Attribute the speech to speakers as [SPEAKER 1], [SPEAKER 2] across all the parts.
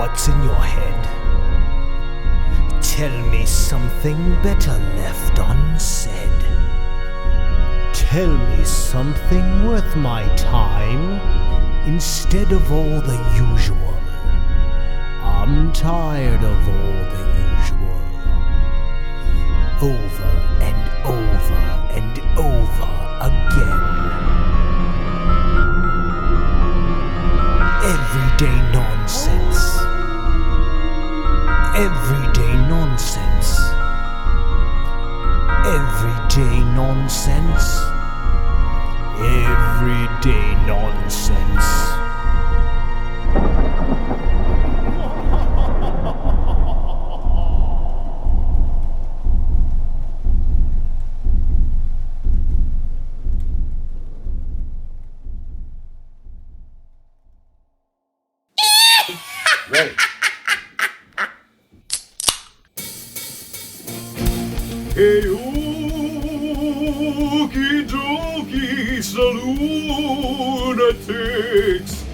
[SPEAKER 1] what's in your head. Tell me something better left unsaid. Tell me something worth my time instead of all the usual. I'm tired of all the usual. Over and over and over again. Everyday nonsense. Everyday nonsense. Everyday nonsense. Everyday nonsense.
[SPEAKER 2] Ready. Hey, okie dokie, salunatics,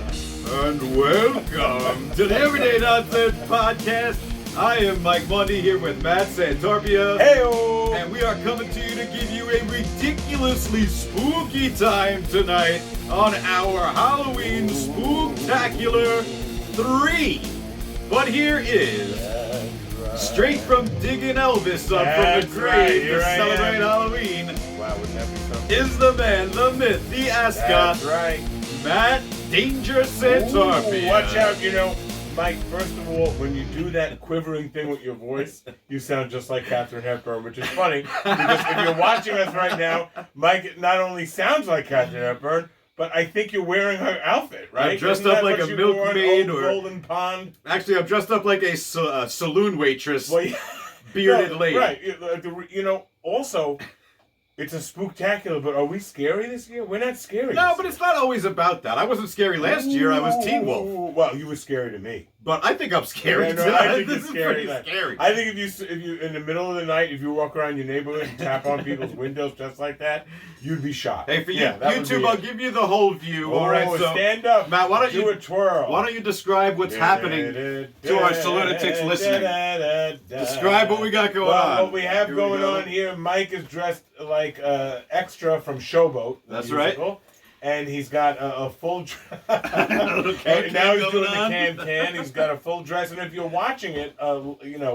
[SPEAKER 2] and welcome to the Everyday Nonsense Podcast. I am Mike Mundy here with Matt Santorpia.
[SPEAKER 3] Heyo!
[SPEAKER 2] And we are coming to you to give you a ridiculously spooky time tonight on our Halloween Spooktacular 3. But here is, straight from digging Elvis up from the grave to celebrate Halloween,
[SPEAKER 3] Wow, wouldn't that be something?
[SPEAKER 2] is the man, the myth, the ascot,
[SPEAKER 3] That's right.
[SPEAKER 2] Matt Danger Santorpia.
[SPEAKER 3] Ooh, watch out, Mike, first of all, when you do that quivering thing with your voice, you sound just like Katharine Hepburn, which is funny, because if you're watching us right now, Mike not only sounds like Katharine Hepburn, but I think you're wearing her outfit, right?
[SPEAKER 2] I'm dressed
[SPEAKER 3] Isn't
[SPEAKER 2] up
[SPEAKER 3] that
[SPEAKER 2] like
[SPEAKER 3] what
[SPEAKER 2] a
[SPEAKER 3] you wore on
[SPEAKER 2] milkmaid
[SPEAKER 3] Old
[SPEAKER 2] or-
[SPEAKER 3] Golden Pond.
[SPEAKER 2] Actually, I'm dressed up like a saloon waitress,
[SPEAKER 3] Well, yeah.
[SPEAKER 2] bearded
[SPEAKER 3] No,
[SPEAKER 2] lady.
[SPEAKER 3] Right. Also, it's a spooktacular, but are we scary this year? We're not scary.
[SPEAKER 2] No,
[SPEAKER 3] this
[SPEAKER 2] but it's not always about that. I wasn't scary last year. I was Teen Wolf.
[SPEAKER 3] Ooh, well, you were scary to me.
[SPEAKER 2] But I think I'm scary.
[SPEAKER 3] Yeah, no,
[SPEAKER 2] tonight.
[SPEAKER 3] I think
[SPEAKER 2] This
[SPEAKER 3] it's
[SPEAKER 2] is
[SPEAKER 3] scary.
[SPEAKER 2] pretty
[SPEAKER 3] Like,
[SPEAKER 2] scary.
[SPEAKER 3] I think if you in the middle of the night, if you walk around your neighborhood and tap on people's windows just like that, you'd be shocked.
[SPEAKER 2] Hey, for you,
[SPEAKER 3] Yeah, that would
[SPEAKER 2] YouTube,
[SPEAKER 3] be
[SPEAKER 2] I'll
[SPEAKER 3] it.
[SPEAKER 2] give you the whole view.
[SPEAKER 3] Oh,
[SPEAKER 2] All right, so
[SPEAKER 3] stand up,
[SPEAKER 2] Matt, why don't
[SPEAKER 3] do
[SPEAKER 2] you
[SPEAKER 3] a twirl?
[SPEAKER 2] Why don't you describe what's happening to our salunatics listening? Describe what we got going on.
[SPEAKER 3] What we have
[SPEAKER 2] Here we
[SPEAKER 3] going
[SPEAKER 2] go.
[SPEAKER 3] on here, Mike is dressed like extra from Showboat. the
[SPEAKER 2] That's
[SPEAKER 3] musical, And he's got a full dress.
[SPEAKER 2] Little can
[SPEAKER 3] Now he's
[SPEAKER 2] going
[SPEAKER 3] doing
[SPEAKER 2] on.
[SPEAKER 3] the can. He's got a full dress. And if you're watching it,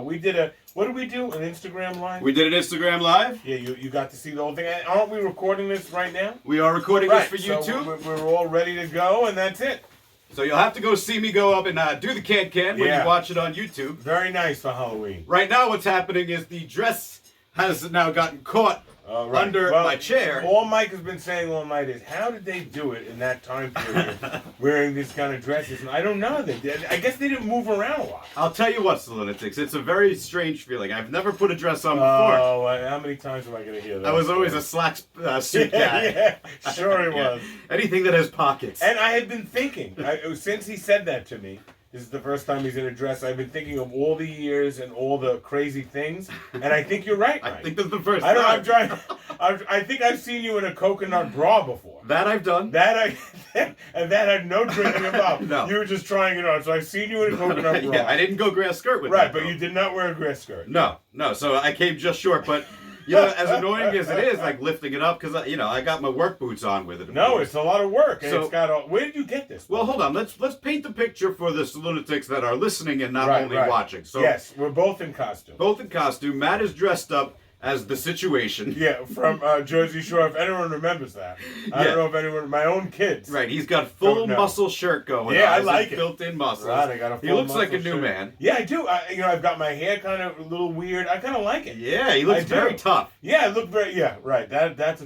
[SPEAKER 3] we did what did we do? An Instagram live?
[SPEAKER 2] We did an Instagram live.
[SPEAKER 3] Yeah, you got to see the whole thing. And aren't we recording this right now?
[SPEAKER 2] We are recording
[SPEAKER 3] Right,
[SPEAKER 2] this for
[SPEAKER 3] so
[SPEAKER 2] YouTube.
[SPEAKER 3] we're all ready to go, and that's it.
[SPEAKER 2] So you'll have to go see me go up and do the can when
[SPEAKER 3] Yeah.
[SPEAKER 2] you watch it on YouTube.
[SPEAKER 3] Very nice for Halloween.
[SPEAKER 2] Right now what's happening is the dress has now gotten caught
[SPEAKER 3] Right.
[SPEAKER 2] under
[SPEAKER 3] Well,
[SPEAKER 2] my chair.
[SPEAKER 3] All Mike has been saying all night is, how did they do it in that time period, wearing these kind of dresses? And I don't know. I guess they didn't move around a lot.
[SPEAKER 2] I'll tell you what, Salunatics, it's a very strange feeling. I've never put a dress on before.
[SPEAKER 3] Oh, how many times am I going to hear that?
[SPEAKER 2] I was always a slack suit guy.
[SPEAKER 3] Yeah, sure it
[SPEAKER 2] Yeah.
[SPEAKER 3] was.
[SPEAKER 2] Anything that has pockets.
[SPEAKER 3] And I had been thinking, since he said that to me, this is the first time he's in a dress, I've been thinking of all the years and all the crazy things, and I think you're right,
[SPEAKER 2] I
[SPEAKER 3] Mike.
[SPEAKER 2] think that's the first
[SPEAKER 3] I
[SPEAKER 2] time.
[SPEAKER 3] don't. I'm trying. I think I've seen you in a coconut bra before.
[SPEAKER 2] That I've done.
[SPEAKER 3] And that had no drinking about.
[SPEAKER 2] No.
[SPEAKER 3] You were just trying it on. So I've seen you in a coconut bra.
[SPEAKER 2] Yeah, I didn't go grass skirt with
[SPEAKER 3] Right,
[SPEAKER 2] that.
[SPEAKER 3] but
[SPEAKER 2] though.
[SPEAKER 3] you did not wear a grass skirt.
[SPEAKER 2] No. So I came just short, but as annoying as it is, like lifting it up, because I got my work boots on with it. of
[SPEAKER 3] No,
[SPEAKER 2] course.
[SPEAKER 3] it's a lot of work. And
[SPEAKER 2] So-
[SPEAKER 3] it's got a. Where did you get this?
[SPEAKER 2] Well, hold on. Let's paint the picture for the lunatics that are listening and not
[SPEAKER 3] Right,
[SPEAKER 2] only
[SPEAKER 3] right.
[SPEAKER 2] watching. So
[SPEAKER 3] yes, we're both in costume.
[SPEAKER 2] both in costume. Matt is dressed up as the situation.
[SPEAKER 3] Yeah, from Jersey Shore. If anyone remembers that, I
[SPEAKER 2] Yeah.
[SPEAKER 3] don't know if anyone. My own kids.
[SPEAKER 2] Right, he's got full
[SPEAKER 3] Don't know.
[SPEAKER 2] muscle shirt going.
[SPEAKER 3] Yeah,
[SPEAKER 2] on.
[SPEAKER 3] I
[SPEAKER 2] His
[SPEAKER 3] like it.
[SPEAKER 2] built-in muscles.
[SPEAKER 3] Right, I got a
[SPEAKER 2] He
[SPEAKER 3] full
[SPEAKER 2] looks like a
[SPEAKER 3] muscle
[SPEAKER 2] new
[SPEAKER 3] shirt.
[SPEAKER 2] man.
[SPEAKER 3] Yeah, I do. I've got my hair kind of a little weird. I kind of like it.
[SPEAKER 2] Yeah, he looks
[SPEAKER 3] I do.
[SPEAKER 2] very tough.
[SPEAKER 3] Yeah, I look very. Yeah, right. That's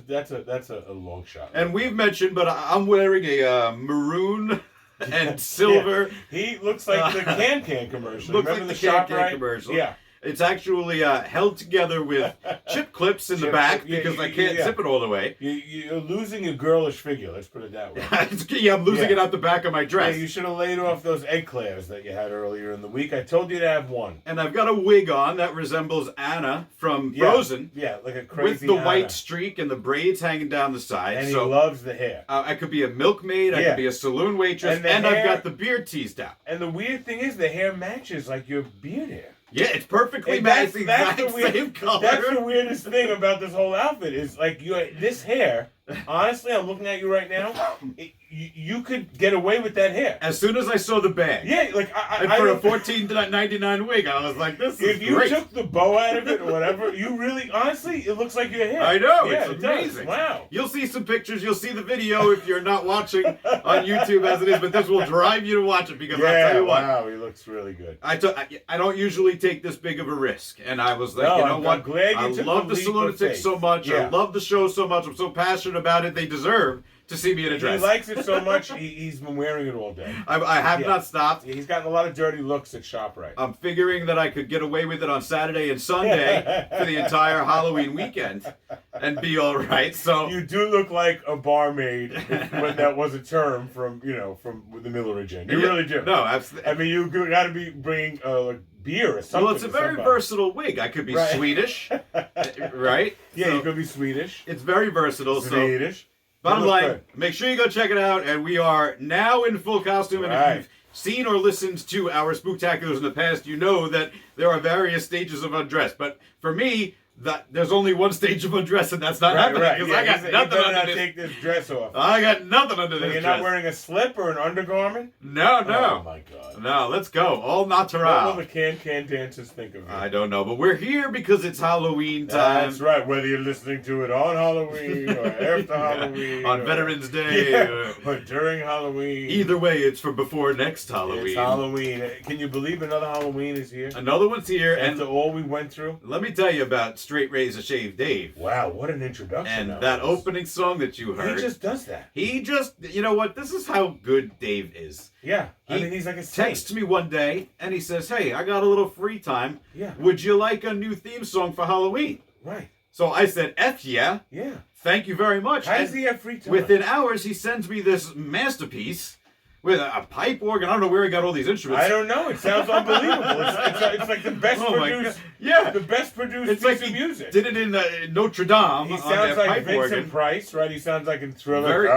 [SPEAKER 3] a long shot.
[SPEAKER 2] And we've mentioned, but I'm wearing a maroon and silver.
[SPEAKER 3] Yeah. He looks like the Can commercial.
[SPEAKER 2] Looks
[SPEAKER 3] Remember
[SPEAKER 2] like
[SPEAKER 3] the
[SPEAKER 2] the
[SPEAKER 3] shop
[SPEAKER 2] Can
[SPEAKER 3] right?
[SPEAKER 2] commercial.
[SPEAKER 3] Yeah.
[SPEAKER 2] It's actually held together with chip clips in the back because I can't zip it all the way.
[SPEAKER 3] You're losing your girlish figure, let's put it that way.
[SPEAKER 2] Yeah, I'm losing it out the back of my dress.
[SPEAKER 3] Yeah, you should have laid off those eclairs that you had earlier in the week. I told you to have one.
[SPEAKER 2] And I've got a wig on that resembles Anna from Frozen.
[SPEAKER 3] Yeah, like a crazy
[SPEAKER 2] with the
[SPEAKER 3] Anna.
[SPEAKER 2] white streak and the braids hanging down the side.
[SPEAKER 3] And he loves the hair.
[SPEAKER 2] I could be a milkmaid, I could be a saloon waitress, and I've got the beard teased out.
[SPEAKER 3] And the weird thing is the hair matches like your beard hair.
[SPEAKER 2] Yeah, it's perfectly matching. That's the same color.
[SPEAKER 3] That's the weirdest thing about this whole outfit is like this hair. Honestly, I'm looking at you right now. You could get away with that hair.
[SPEAKER 2] As soon as I saw the bag.
[SPEAKER 3] Yeah, like
[SPEAKER 2] and for a $14.99 wig, I was like, "This is
[SPEAKER 3] great." If you
[SPEAKER 2] great.
[SPEAKER 3] took the bow out of it or whatever, you really, honestly, it looks like your hair.
[SPEAKER 2] I know,
[SPEAKER 3] yeah,
[SPEAKER 2] it's amazing.
[SPEAKER 3] Wow.
[SPEAKER 2] You'll see some pictures. You'll see the video if you're not watching on YouTube as it is, but this will drive you to watch it because I'll tell you what.
[SPEAKER 3] Wow, he looks really good.
[SPEAKER 2] I don't usually take this big of a risk, and I was like,
[SPEAKER 3] I'm glad you took
[SPEAKER 2] love the Saloonatics so much.
[SPEAKER 3] Yeah.
[SPEAKER 2] I love the show so much. I'm so passionate about it. They deserve to see me in a dress.
[SPEAKER 3] He likes it so much, he's been wearing it all day.
[SPEAKER 2] I have not stopped.
[SPEAKER 3] He's gotten a lot of dirty looks at ShopRite.
[SPEAKER 2] I'm figuring that I could get away with it on Saturday and Sunday for the entire Halloween weekend and be all right. So
[SPEAKER 3] you do look like a barmaid when that was a term from the Miller Gin. You really do.
[SPEAKER 2] No, absolutely.
[SPEAKER 3] I mean, you got to be bringing beer or something.
[SPEAKER 2] Well, it's a very versatile wig. I could be Swedish, right?
[SPEAKER 3] Yeah,
[SPEAKER 2] so
[SPEAKER 3] you could be Swedish.
[SPEAKER 2] It's very versatile.
[SPEAKER 3] Swedish.
[SPEAKER 2] Bottom line, make sure you go check it out. And we are now in full costume. And if you've seen or listened to our Spooktaculars in the past, you know that there are various stages of undress. But for me, there's only one stage of undress, and that's not happening because I got nothing under this.
[SPEAKER 3] Take this dress off.
[SPEAKER 2] I got nothing under this
[SPEAKER 3] You're
[SPEAKER 2] dress.
[SPEAKER 3] not wearing a slip or an undergarment?
[SPEAKER 2] No.
[SPEAKER 3] Oh my God.
[SPEAKER 2] No, let's go. All natural.
[SPEAKER 3] What will the can dancers think of you?
[SPEAKER 2] I don't know, but we're here because it's Halloween time.
[SPEAKER 3] That's right. Whether you're listening to it on Halloween or after Halloween,
[SPEAKER 2] on Veterans Day,
[SPEAKER 3] or during Halloween.
[SPEAKER 2] Either way, it's for before next Halloween.
[SPEAKER 3] It's Halloween. Can you believe another Halloween is here?
[SPEAKER 2] Another one's here,
[SPEAKER 3] After all we went through.
[SPEAKER 2] Let me tell you about Straight Razor Shave Dave.
[SPEAKER 3] Wow, what an introduction!
[SPEAKER 2] And that opening song that you heard.
[SPEAKER 3] He just does that.
[SPEAKER 2] You know what? This is how good Dave is.
[SPEAKER 3] Yeah, he's like a saint.
[SPEAKER 2] Texts me one day and he says, "Hey, I got a little free time.
[SPEAKER 3] Yeah.
[SPEAKER 2] Would you like a new theme song for Halloween?"
[SPEAKER 3] Right.
[SPEAKER 2] So I said, "F yeah."
[SPEAKER 3] Yeah.
[SPEAKER 2] Thank you very much.
[SPEAKER 3] How does he have free time?
[SPEAKER 2] Within hours, he sends me this masterpiece with a pipe organ. I don't know where he got all these instruments.
[SPEAKER 3] I don't know. It sounds unbelievable. It's like the best produced.
[SPEAKER 2] Yeah,
[SPEAKER 3] the best produced
[SPEAKER 2] it's
[SPEAKER 3] piece
[SPEAKER 2] like
[SPEAKER 3] of music.
[SPEAKER 2] Did it in Notre Dame.
[SPEAKER 3] He sounds like
[SPEAKER 2] pipe
[SPEAKER 3] Vincent
[SPEAKER 2] organ.
[SPEAKER 3] Price, right? He sounds like in Thriller.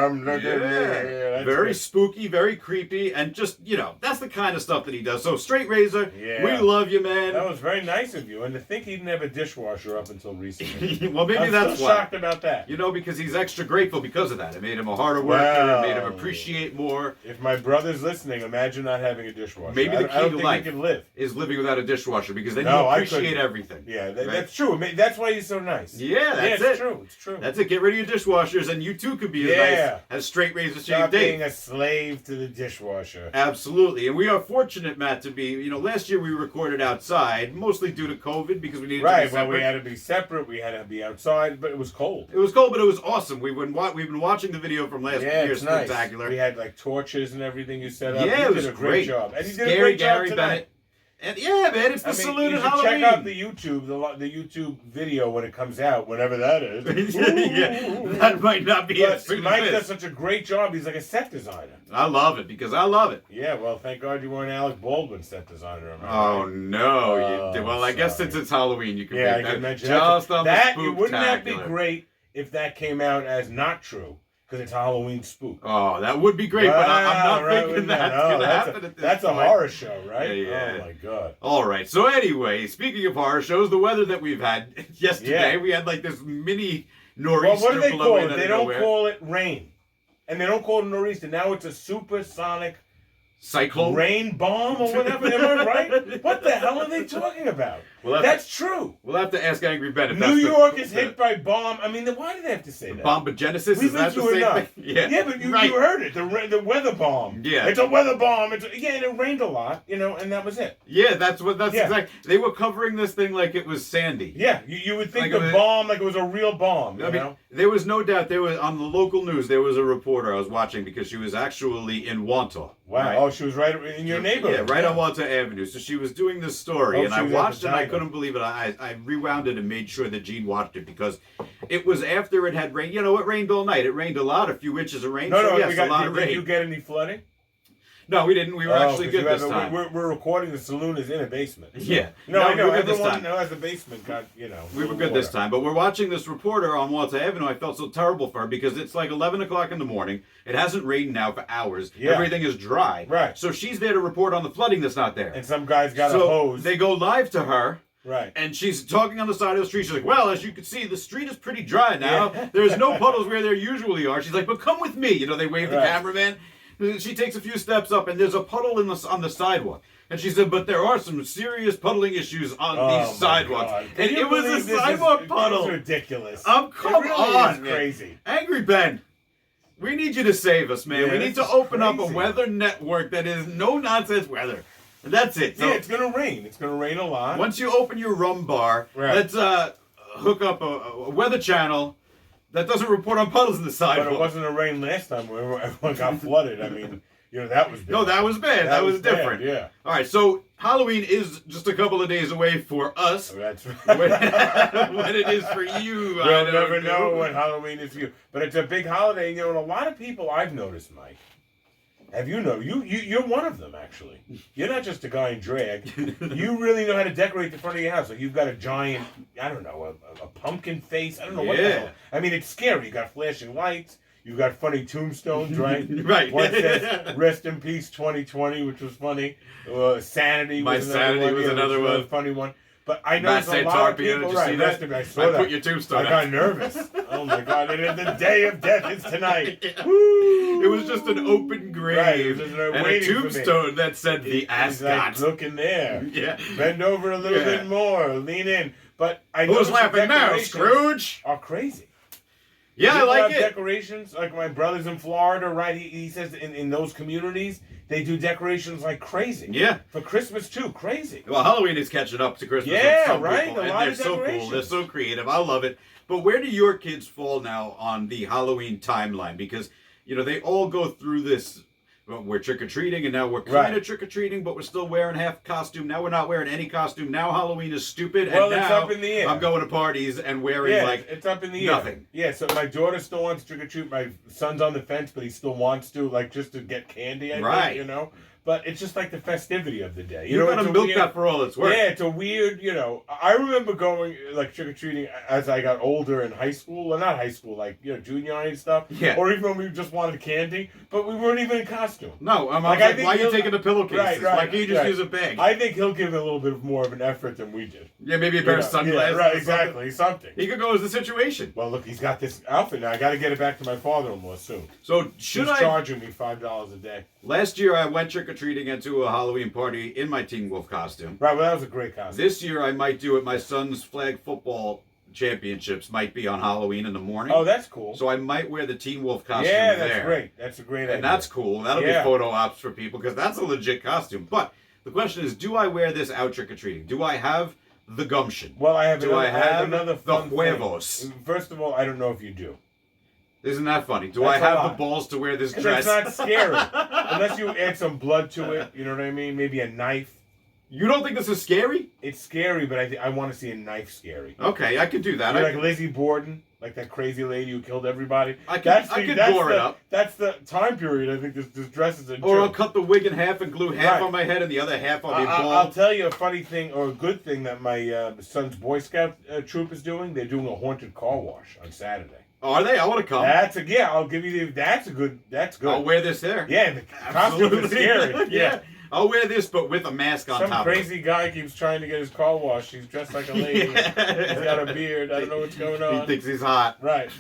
[SPEAKER 2] Very spooky, very creepy, and just that's the kind of stuff that he does. So Straight Razor, we love you, man.
[SPEAKER 3] That was very nice of you, and to think he didn't have a dishwasher up until recently.
[SPEAKER 2] Well, maybe that's
[SPEAKER 3] still
[SPEAKER 2] why.
[SPEAKER 3] Shocked about that.
[SPEAKER 2] Because he's extra grateful because of that. It made him a harder worker. It made him appreciate more.
[SPEAKER 3] If my brother's listening, imagine not having a dishwasher.
[SPEAKER 2] Maybe the key to life
[SPEAKER 3] live.
[SPEAKER 2] is living without a dishwasher because then you appreciate everything.
[SPEAKER 3] Yeah, that's true. That's why he's so nice.
[SPEAKER 2] Yeah, that's
[SPEAKER 3] it. It's true.
[SPEAKER 2] That's it. Get rid of your dishwashers, and you too could be as nice as Straight Razor Shave
[SPEAKER 3] Stop
[SPEAKER 2] Dave.
[SPEAKER 3] being a slave to the dishwasher.
[SPEAKER 2] Absolutely, and we are fortunate, Matt, to be. Last year we recorded outside, mostly due to COVID because we needed to be separate.
[SPEAKER 3] Well, we had to be separate. We had to be outside, but it was cold.
[SPEAKER 2] It was cold, but it was awesome. We've been watching the video from last year's Spooktacular.
[SPEAKER 3] Nice. We had like torches and everything you set up.
[SPEAKER 2] Yeah,
[SPEAKER 3] you
[SPEAKER 2] it was
[SPEAKER 3] did a great job. And you did
[SPEAKER 2] Scary
[SPEAKER 3] a great
[SPEAKER 2] Gary
[SPEAKER 3] job
[SPEAKER 2] Bennett. And man, it's the salute
[SPEAKER 3] you
[SPEAKER 2] of
[SPEAKER 3] should
[SPEAKER 2] Halloween.
[SPEAKER 3] check out the YouTube video when it comes out, whenever that is.
[SPEAKER 2] Yeah, that might not be
[SPEAKER 3] but Mike does such a great job. He's like a set designer.
[SPEAKER 2] I love it because I love it.
[SPEAKER 3] Yeah, well, thank God you weren't Alec Baldwin set designer.
[SPEAKER 2] Oh no! I guess since it's Halloween, you can make
[SPEAKER 3] I
[SPEAKER 2] that
[SPEAKER 3] can mention
[SPEAKER 2] just on
[SPEAKER 3] that.
[SPEAKER 2] the Spooktacular.
[SPEAKER 3] Wouldn't that be great if that came out as not true? Because it's Halloween spook.
[SPEAKER 2] Oh, that would be great, but I'm not thinking that's going to happen at this point.
[SPEAKER 3] That's a horror show, right?
[SPEAKER 2] Yeah.
[SPEAKER 3] Oh, my God.
[SPEAKER 2] All right. So anyway, speaking of horror shows, the weather that we've had yesterday, we had like this mini nor'easter.
[SPEAKER 3] Well, what do they call it? They don't
[SPEAKER 2] nowhere.
[SPEAKER 3] call it rain. And they don't call it nor'easter. Now it's a supersonic
[SPEAKER 2] cyclone,
[SPEAKER 3] rain bomb or whatever. Am I right? What the hell are they talking about? That's true.
[SPEAKER 2] We'll have to ask Angry Ben if
[SPEAKER 3] New York is hit by bomb. I mean, why do they have to say that?
[SPEAKER 2] Bombogenesis?
[SPEAKER 3] Is that the same thing?
[SPEAKER 2] Yeah,
[SPEAKER 3] but you heard it. The weather bomb.
[SPEAKER 2] Yeah.
[SPEAKER 3] It's a weather bomb. And it rained a lot, and that was it.
[SPEAKER 2] Yeah, that's exactly. They were covering this thing like it was Sandy.
[SPEAKER 3] Yeah, you would think the bomb like it was a real bomb. I mean,
[SPEAKER 2] there was no doubt. There was on the local news. There was a reporter I was watching because she was actually in Wantagh.
[SPEAKER 3] Wow. Right? Oh, she was right in your neighborhood.
[SPEAKER 2] Yeah, right on Wantagh Avenue. So she was doing this story, and I watched it. couldn't believe it. I rewound it and made sure that Gene watched it because it was after it had rained. You know, it rained all night. It rained a lot, a few inches of rain.
[SPEAKER 3] No,
[SPEAKER 2] so
[SPEAKER 3] no,
[SPEAKER 2] yes, a lot of rain.
[SPEAKER 3] Did you get any flooding?
[SPEAKER 2] No, we didn't. We were actually good this time.
[SPEAKER 3] We're recording. The saloon is in a basement. So.
[SPEAKER 2] Yeah.
[SPEAKER 3] No, I know.
[SPEAKER 2] We
[SPEAKER 3] Everyone who has a basement got,
[SPEAKER 2] We were good this time. But we're watching this reporter on Walter Avenue. I felt so terrible for her because it's like 11 o'clock in the morning. It hasn't rained now for hours. Yeah. Everything is dry.
[SPEAKER 3] Right.
[SPEAKER 2] So she's there to report on the flooding that's not there.
[SPEAKER 3] And some guy's got a hose.
[SPEAKER 2] They go live to her.
[SPEAKER 3] Right.
[SPEAKER 2] And she's talking on the side of the street. She's like, well, as you can see, the street is pretty dry now. Yeah. There's no puddles where there usually are. She's like, but come with me. They wave the cameraman. She takes a few steps up, and there's a puddle on the sidewalk. And she said, but there are some serious puddling issues on these sidewalks. And it was a sidewalk puddle.
[SPEAKER 3] It's ridiculous.
[SPEAKER 2] Come on,
[SPEAKER 3] is crazy.
[SPEAKER 2] Angry Ben, we need you to save us, man.
[SPEAKER 3] Yeah,
[SPEAKER 2] we need to open up a weather network that is no-nonsense weather. And that's it. So,
[SPEAKER 3] yeah, it's going to rain. It's going to rain a lot.
[SPEAKER 2] Once you open your rum bar, let's hook up a weather channel that doesn't report on puddles in the sidewalk.
[SPEAKER 3] But it wasn't a rain last time where everyone got flooded. I mean, that was bad.
[SPEAKER 2] No, that was bad. That was different.
[SPEAKER 3] Bad, yeah.
[SPEAKER 2] All right, so Halloween is just a couple of days away for us.
[SPEAKER 3] Oh, that's right.
[SPEAKER 2] When it is for you,
[SPEAKER 3] we'll never know when Halloween is for you. But it's a big holiday, and a lot of people I've noticed, Mike. Have you're one of them, actually. You're not just a guy in drag. You really know how to decorate the front of your house. Like, you've got a giant, I don't know, a pumpkin face. I don't know what the hell. I mean, it's scary. You got flashing lights. You've got funny tombstones, right?
[SPEAKER 2] Right.
[SPEAKER 3] One says, rest in peace 2020, which was funny. Sanity was another one. A funny one. But I know a lot of people, right? I saw that.
[SPEAKER 2] Put your tombstone.
[SPEAKER 3] I got nervous. Oh my God! The day of death is tonight. Woo!
[SPEAKER 2] It was just an open grave and a tombstone that said the ascot.
[SPEAKER 3] Like, look in there.
[SPEAKER 2] Yeah.
[SPEAKER 3] Bend over a little bit more. Lean in. But I know
[SPEAKER 2] who's laughing now, Scrooge?
[SPEAKER 3] Are crazy.
[SPEAKER 2] Yeah, I like it.
[SPEAKER 3] Decorations like my brother's in Florida, right? He says in those communities they do decorations like crazy.
[SPEAKER 2] Yeah.
[SPEAKER 3] For Christmas too, crazy.
[SPEAKER 2] Well, Halloween is catching up to Christmas.
[SPEAKER 3] Yeah, right.
[SPEAKER 2] People, and they're so cool. They're so creative. I love it. But where do your kids fall now on the Halloween timeline? Because they all go through this. Well, we're trick-or-treating, and now we're kind of trick-or-treating, but we're still wearing half costume. Now we're not wearing any costume. Now Halloween is stupid, and
[SPEAKER 3] it's
[SPEAKER 2] now
[SPEAKER 3] up in the air.
[SPEAKER 2] I'm going to parties and wearing,
[SPEAKER 3] it's up in the
[SPEAKER 2] nothing.
[SPEAKER 3] Air. Yeah, so my daughter still wants to trick-or-treat. My son's on the fence, but he still wants to, just to get candy, I think, But it's just like the festivity of the day.
[SPEAKER 2] You're going to milk that for all it's worth.
[SPEAKER 3] Yeah, it's a weird, I remember going, trick-or-treating as I got older in high school. Well, not high school, junior high and stuff.
[SPEAKER 2] Yeah.
[SPEAKER 3] Or even when we just wanted candy, but we weren't even in costume.
[SPEAKER 2] No, I'm like why are you taking the pillowcases? Right, why can't you just use a bag?
[SPEAKER 3] I think he'll give a little bit more of an effort than we did.
[SPEAKER 2] Yeah, maybe a pair of sunglasses.
[SPEAKER 3] Yeah, right, exactly, something.
[SPEAKER 2] He could go as the situation.
[SPEAKER 3] Well, look, he's got this outfit now. I got to get it back to my father-in-law soon.
[SPEAKER 2] So
[SPEAKER 3] He's charging me $5 a day.
[SPEAKER 2] Last year, I went trick-or-treating into a Halloween party in my Teen Wolf costume.
[SPEAKER 3] Right, well, that was a great costume.
[SPEAKER 2] This year, I might do it. My son's flag football championships might be on Halloween in the morning.
[SPEAKER 3] Oh, that's cool.
[SPEAKER 2] So I might wear the Teen Wolf costume
[SPEAKER 3] there. Yeah, that's great. That's a great idea.
[SPEAKER 2] And that's cool. That'll be photo ops for people because that's a legit costume. But the question is, do I wear this out trick-or-treating? Do I have the gumption?
[SPEAKER 3] Well, I have
[SPEAKER 2] another the huevos?
[SPEAKER 3] Thing. First of all, I don't know if you do.
[SPEAKER 2] Isn't that funny? Do I have the balls to wear this dress?
[SPEAKER 3] It's not scary. Unless you add some blood to it, you know what I mean? Maybe a knife.
[SPEAKER 2] You don't think this is scary?
[SPEAKER 3] It's scary, but I want to see a knife scary.
[SPEAKER 2] Okay, I could do that.
[SPEAKER 3] Like Lizzie Borden, like that crazy lady who killed everybody.
[SPEAKER 2] I could gore it up.
[SPEAKER 3] That's the time period I think this dress is in.
[SPEAKER 2] Or I'll cut the wig in half and glue half on my head and the other half on the bald.
[SPEAKER 3] I'll tell you a funny thing or a good thing that my son's Boy Scout troop is doing. They're doing a haunted car wash on Saturday.
[SPEAKER 2] Oh, are they? I want to come.
[SPEAKER 3] I'll give you that's good.
[SPEAKER 2] I'll wear this there.
[SPEAKER 3] Yeah, the costume is scary. Yeah.
[SPEAKER 2] I'll wear this, but with a mask on top.
[SPEAKER 3] Some crazy guy keeps trying to get his car washed. He's dressed like a lady. He's got a beard. I don't know what's going on.
[SPEAKER 2] He thinks he's hot.
[SPEAKER 3] Right.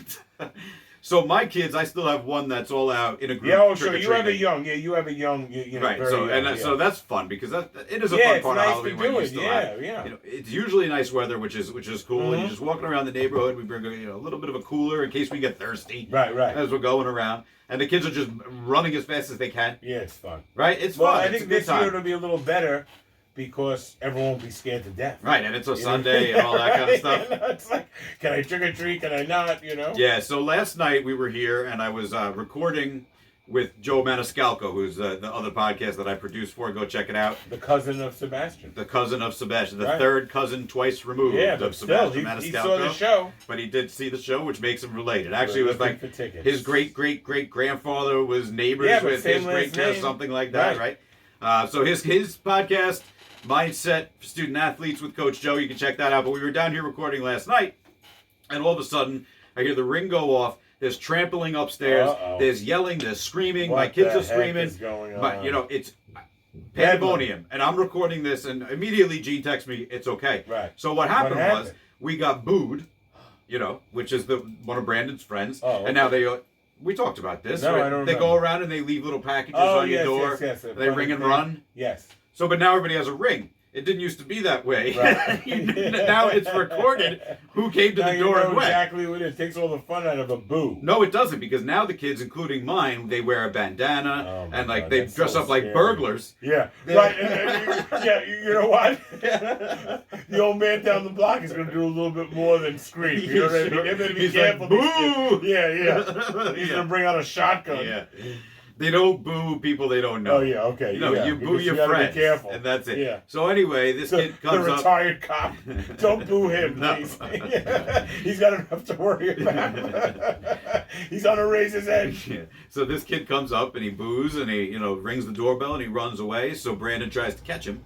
[SPEAKER 2] So my kids, I still have one that's all out in a group.
[SPEAKER 3] Yeah, oh sure. You have a young. Yeah, you have a young.
[SPEAKER 2] Right. So
[SPEAKER 3] young,
[SPEAKER 2] so that's fun because it is a fun part of Halloween.
[SPEAKER 3] Yeah, it's nice to do it.
[SPEAKER 2] It's usually nice weather, which is cool.
[SPEAKER 3] Mm-hmm.
[SPEAKER 2] And you're just walking around the neighborhood. We bring a little bit of a cooler in case we get thirsty.
[SPEAKER 3] Right.
[SPEAKER 2] As we're going around, and the kids are just running as fast as they can.
[SPEAKER 3] Yeah, it's fun.
[SPEAKER 2] Right. It's
[SPEAKER 3] fun.
[SPEAKER 2] Well,
[SPEAKER 3] I think this year it'll be a little better. Because everyone won't be scared to death.
[SPEAKER 2] Right, and it's a Sunday and all that kind of stuff.
[SPEAKER 3] It's like, can I trick or treat? Can I not?
[SPEAKER 2] Yeah, so last night we were here and I was recording with Joe Maniscalco, who's the other podcast that I produce for. Go check it out.
[SPEAKER 3] The cousin of Sebastian.
[SPEAKER 2] The cousin of Sebastian. The
[SPEAKER 3] Right.
[SPEAKER 2] third cousin twice removed of Sebastian Maniscalco.
[SPEAKER 3] He saw the show.
[SPEAKER 2] But he did see the show, which makes him related. Actually, it was like his great-great-great-grandfather was neighbors with his great-grand, something like that, right? So his podcast, Mindset for Student Athletes with Coach Joe, you can check that out. But we were down here recording last night, and all of a sudden, I hear the ring go off. There's trampling upstairs. There's yelling. There's screaming. My kids are screaming. But, it's pandemonium. And I'm recording this, and immediately G texts me, it's okay.
[SPEAKER 3] Right.
[SPEAKER 2] So what happened was we got booed, which is one of Brandon's friends. And now we talked about this.
[SPEAKER 3] No,
[SPEAKER 2] right?
[SPEAKER 3] I don't
[SPEAKER 2] They
[SPEAKER 3] remember.
[SPEAKER 2] go around and they leave little packages on your door.
[SPEAKER 3] Yes.
[SPEAKER 2] They ring and run.
[SPEAKER 3] Yes.
[SPEAKER 2] So, but now everybody has a ring. It didn't used to be that way.
[SPEAKER 3] Right.
[SPEAKER 2] Now it's recorded who came to the door and when.
[SPEAKER 3] Exactly what it is. It takes all the fun out of a boo.
[SPEAKER 2] No, it doesn't, because now the kids, including mine, they wear a bandana and
[SPEAKER 3] God,
[SPEAKER 2] they dress up like burglars.
[SPEAKER 3] Yeah, right. You know what? The old man down the block is going to do a little bit more than scream. You know what I mean? They better be careful.
[SPEAKER 2] Like, boo!
[SPEAKER 3] Yeah. He's going to bring out a shotgun.
[SPEAKER 2] Yeah. They don't boo people they don't know.
[SPEAKER 3] Oh, yeah, okay.
[SPEAKER 2] You boo your friends.
[SPEAKER 3] Be careful.
[SPEAKER 2] And that's it.
[SPEAKER 3] Yeah.
[SPEAKER 2] So anyway, this kid comes
[SPEAKER 3] the
[SPEAKER 2] up.
[SPEAKER 3] retired cop. Don't boo him, please. He's got enough to worry about. He's on a razor's edge.
[SPEAKER 2] Yeah. So this kid comes up and he boos and he, rings the doorbell and he runs away. So Brandon tries to catch him.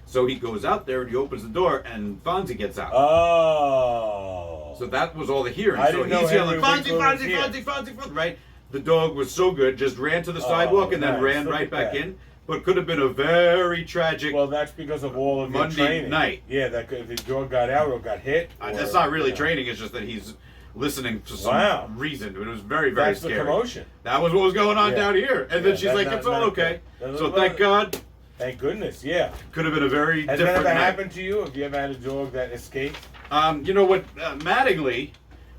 [SPEAKER 2] So he goes out there and he opens the door and Fonzie gets out.
[SPEAKER 3] Oh.
[SPEAKER 2] So that was all the hearing.
[SPEAKER 3] So
[SPEAKER 2] he's yelling, Fonzie, right? The dog was so good, just ran to the sidewalk and then ran right back in. But could have been a very tragic.
[SPEAKER 3] Well, that's because of all of
[SPEAKER 2] Monday
[SPEAKER 3] your training.
[SPEAKER 2] night.
[SPEAKER 3] Yeah, that if the dog got out or got hit.
[SPEAKER 2] That's not really training. It's just that he's listening for some reason. It was very, very scary.
[SPEAKER 3] That's the commotion.
[SPEAKER 2] That was what was going on down here. And then she's like, it's all okay. So thank God.
[SPEAKER 3] Thank goodness, yeah.
[SPEAKER 2] Could have been a very different
[SPEAKER 3] Has that ever
[SPEAKER 2] night.
[SPEAKER 3] happened to you? Have you ever had a dog that escaped?
[SPEAKER 2] You know what? Mattingly,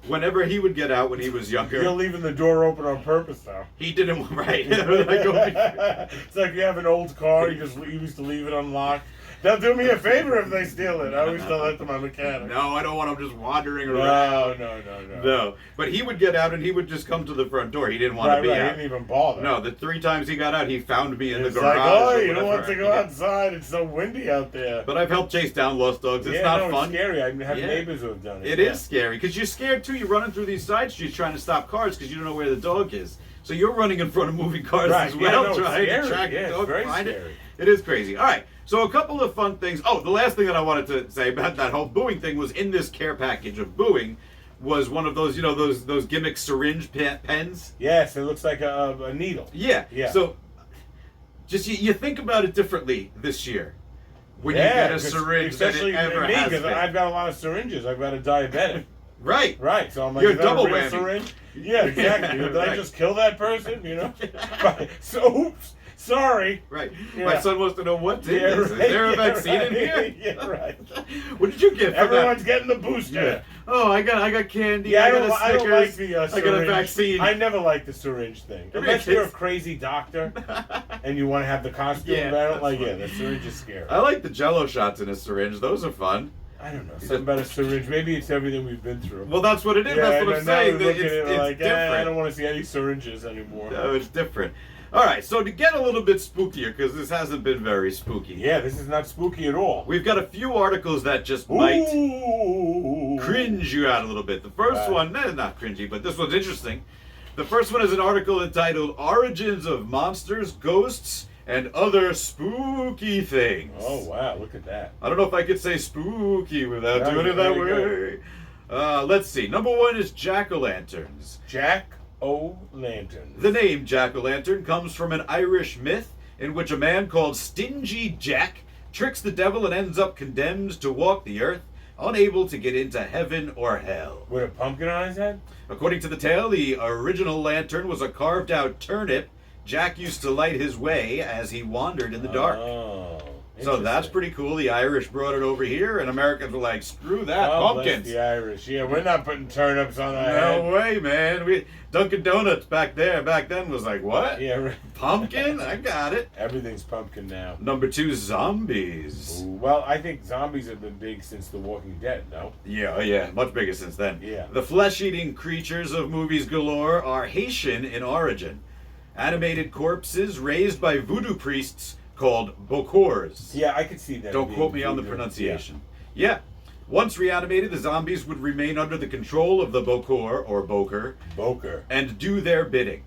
[SPEAKER 2] whenever he would get out when he was younger.
[SPEAKER 3] You're leaving the door open on purpose now.
[SPEAKER 2] He didn't, right.
[SPEAKER 3] It's like you have an old car, you used to leave it unlocked. They'll do me a favor if they steal it. I always tell that to my mechanic.
[SPEAKER 2] No, I don't want him just wandering around. No. But he would get out and he would just come to the front door. He didn't want to be out.
[SPEAKER 3] He didn't even bother.
[SPEAKER 2] No, the 3 times he got out, he found me in the garage.
[SPEAKER 3] It's like, oh, you don't want to go outside. It's so windy out there.
[SPEAKER 2] But I've helped chase down lost dogs. It's not fun.
[SPEAKER 3] It's scary. I have neighbors who have done it.
[SPEAKER 2] It is scary because you're scared too. You're running through these side streets trying to stop cars because you don't know where the dog is. So you're running in front of moving cars as well, trying to track the dog, find it. It is crazy. All right. So a couple of fun things. Oh, the last thing that I wanted to say about that whole booing thing was in this care package of booing was one of those, those gimmick syringe pens.
[SPEAKER 3] Yes, it looks like a needle.
[SPEAKER 2] Yeah. So just you think about it differently this year when you get a syringe than it ever has been.
[SPEAKER 3] I've got a lot of syringes. I've got a diabetic.
[SPEAKER 2] Right.
[SPEAKER 3] So I'm like,
[SPEAKER 2] you're
[SPEAKER 3] is that
[SPEAKER 2] double
[SPEAKER 3] a real
[SPEAKER 2] whammy.
[SPEAKER 3] Syringe? Yeah, exactly. Did I just kill that person? So, oops. Sorry.
[SPEAKER 2] Right. My son wants to know what's in this. Is
[SPEAKER 3] Right.
[SPEAKER 2] there a vaccine in here?
[SPEAKER 3] Yeah, right.
[SPEAKER 2] What did you get?
[SPEAKER 3] Everyone's getting the booster.
[SPEAKER 2] Yeah. Oh, I got candy.
[SPEAKER 3] Yeah,
[SPEAKER 2] I got a Snickers.
[SPEAKER 3] I don't like the syringe.
[SPEAKER 2] I got a vaccine.
[SPEAKER 3] I never liked the syringe thing. Unless you're a crazy doctor and you want to have the costume. But I don't like it. The syringe is scary.
[SPEAKER 2] I like the Jello shots in a syringe. Those are fun.
[SPEAKER 3] I don't know. Something about a syringe. Maybe it's everything we've been through.
[SPEAKER 2] Well, that's what it is. That's what I'm saying. It's
[SPEAKER 3] like,
[SPEAKER 2] different.
[SPEAKER 3] I don't want to see any syringes anymore.
[SPEAKER 2] No, it's different. All right, so to get a little bit spookier, because this hasn't been very spooky.
[SPEAKER 3] Yeah, this is not spooky at all.
[SPEAKER 2] We've got a few articles that just might cringe you out a little bit. The first one, not cringy, but this one's interesting. The first one is an article entitled Origins of Monsters, Ghosts, and Other Spooky Things.
[SPEAKER 3] Oh, wow, look at that.
[SPEAKER 2] I don't know if I could say spooky without doing it that way. Let's see. Number 1 is jack-o'-lanterns.
[SPEAKER 3] Jack-o'-lanterns.
[SPEAKER 2] The name jack-o'-lantern comes from an Irish myth in which a man called Stingy Jack tricks the devil and ends up condemned to walk the earth, unable to get into heaven or hell.
[SPEAKER 3] With a pumpkin on his head?
[SPEAKER 2] According to the tale, the original lantern was a carved-out turnip Jack used to light his way as he wandered in the dark.
[SPEAKER 3] Oh.
[SPEAKER 2] So that's pretty cool. The Irish brought it over here, and Americans were like, screw that, pumpkins.
[SPEAKER 3] The Irish. Yeah, we're not putting turnips on our head.
[SPEAKER 2] No way, man. Dunkin' Donuts back then was like, what?
[SPEAKER 3] Yeah, right.
[SPEAKER 2] Pumpkin? I got it.
[SPEAKER 3] Everything's pumpkin now.
[SPEAKER 2] Number 2, zombies.
[SPEAKER 3] Ooh, well, I think zombies have been big since The Walking Dead, no?
[SPEAKER 2] Yeah, much bigger since then.
[SPEAKER 3] Yeah.
[SPEAKER 2] The flesh-eating creatures of movies galore are Haitian in origin. animated corpses raised by voodoo priests called bokors.
[SPEAKER 3] Yeah, I could see that.
[SPEAKER 2] Don't quote me on the pronunciation. Yeah. Once reanimated, the zombies would remain under the control of the bokor, or boker, and do their bidding.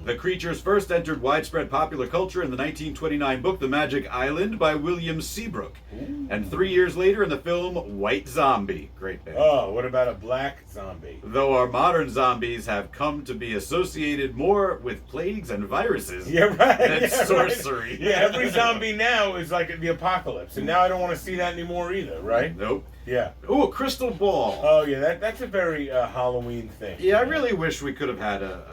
[SPEAKER 2] The creatures first entered widespread popular culture in the 1929 book The Magic Island by William Seabrook.
[SPEAKER 3] Ooh.
[SPEAKER 2] And 3 years later in the film White Zombie. Great band.
[SPEAKER 3] Oh, what about a black zombie?
[SPEAKER 2] Though our modern zombies have come to be associated more with plagues and viruses
[SPEAKER 3] Yeah, right.
[SPEAKER 2] than sorcery.
[SPEAKER 3] Right. Yeah, every zombie now is like the apocalypse. And now I don't want to see that anymore either, right?
[SPEAKER 2] Nope.
[SPEAKER 3] Yeah.
[SPEAKER 2] Ooh, a crystal ball.
[SPEAKER 3] Oh, yeah, that's a very Halloween thing.
[SPEAKER 2] Yeah, I really wish we could have had a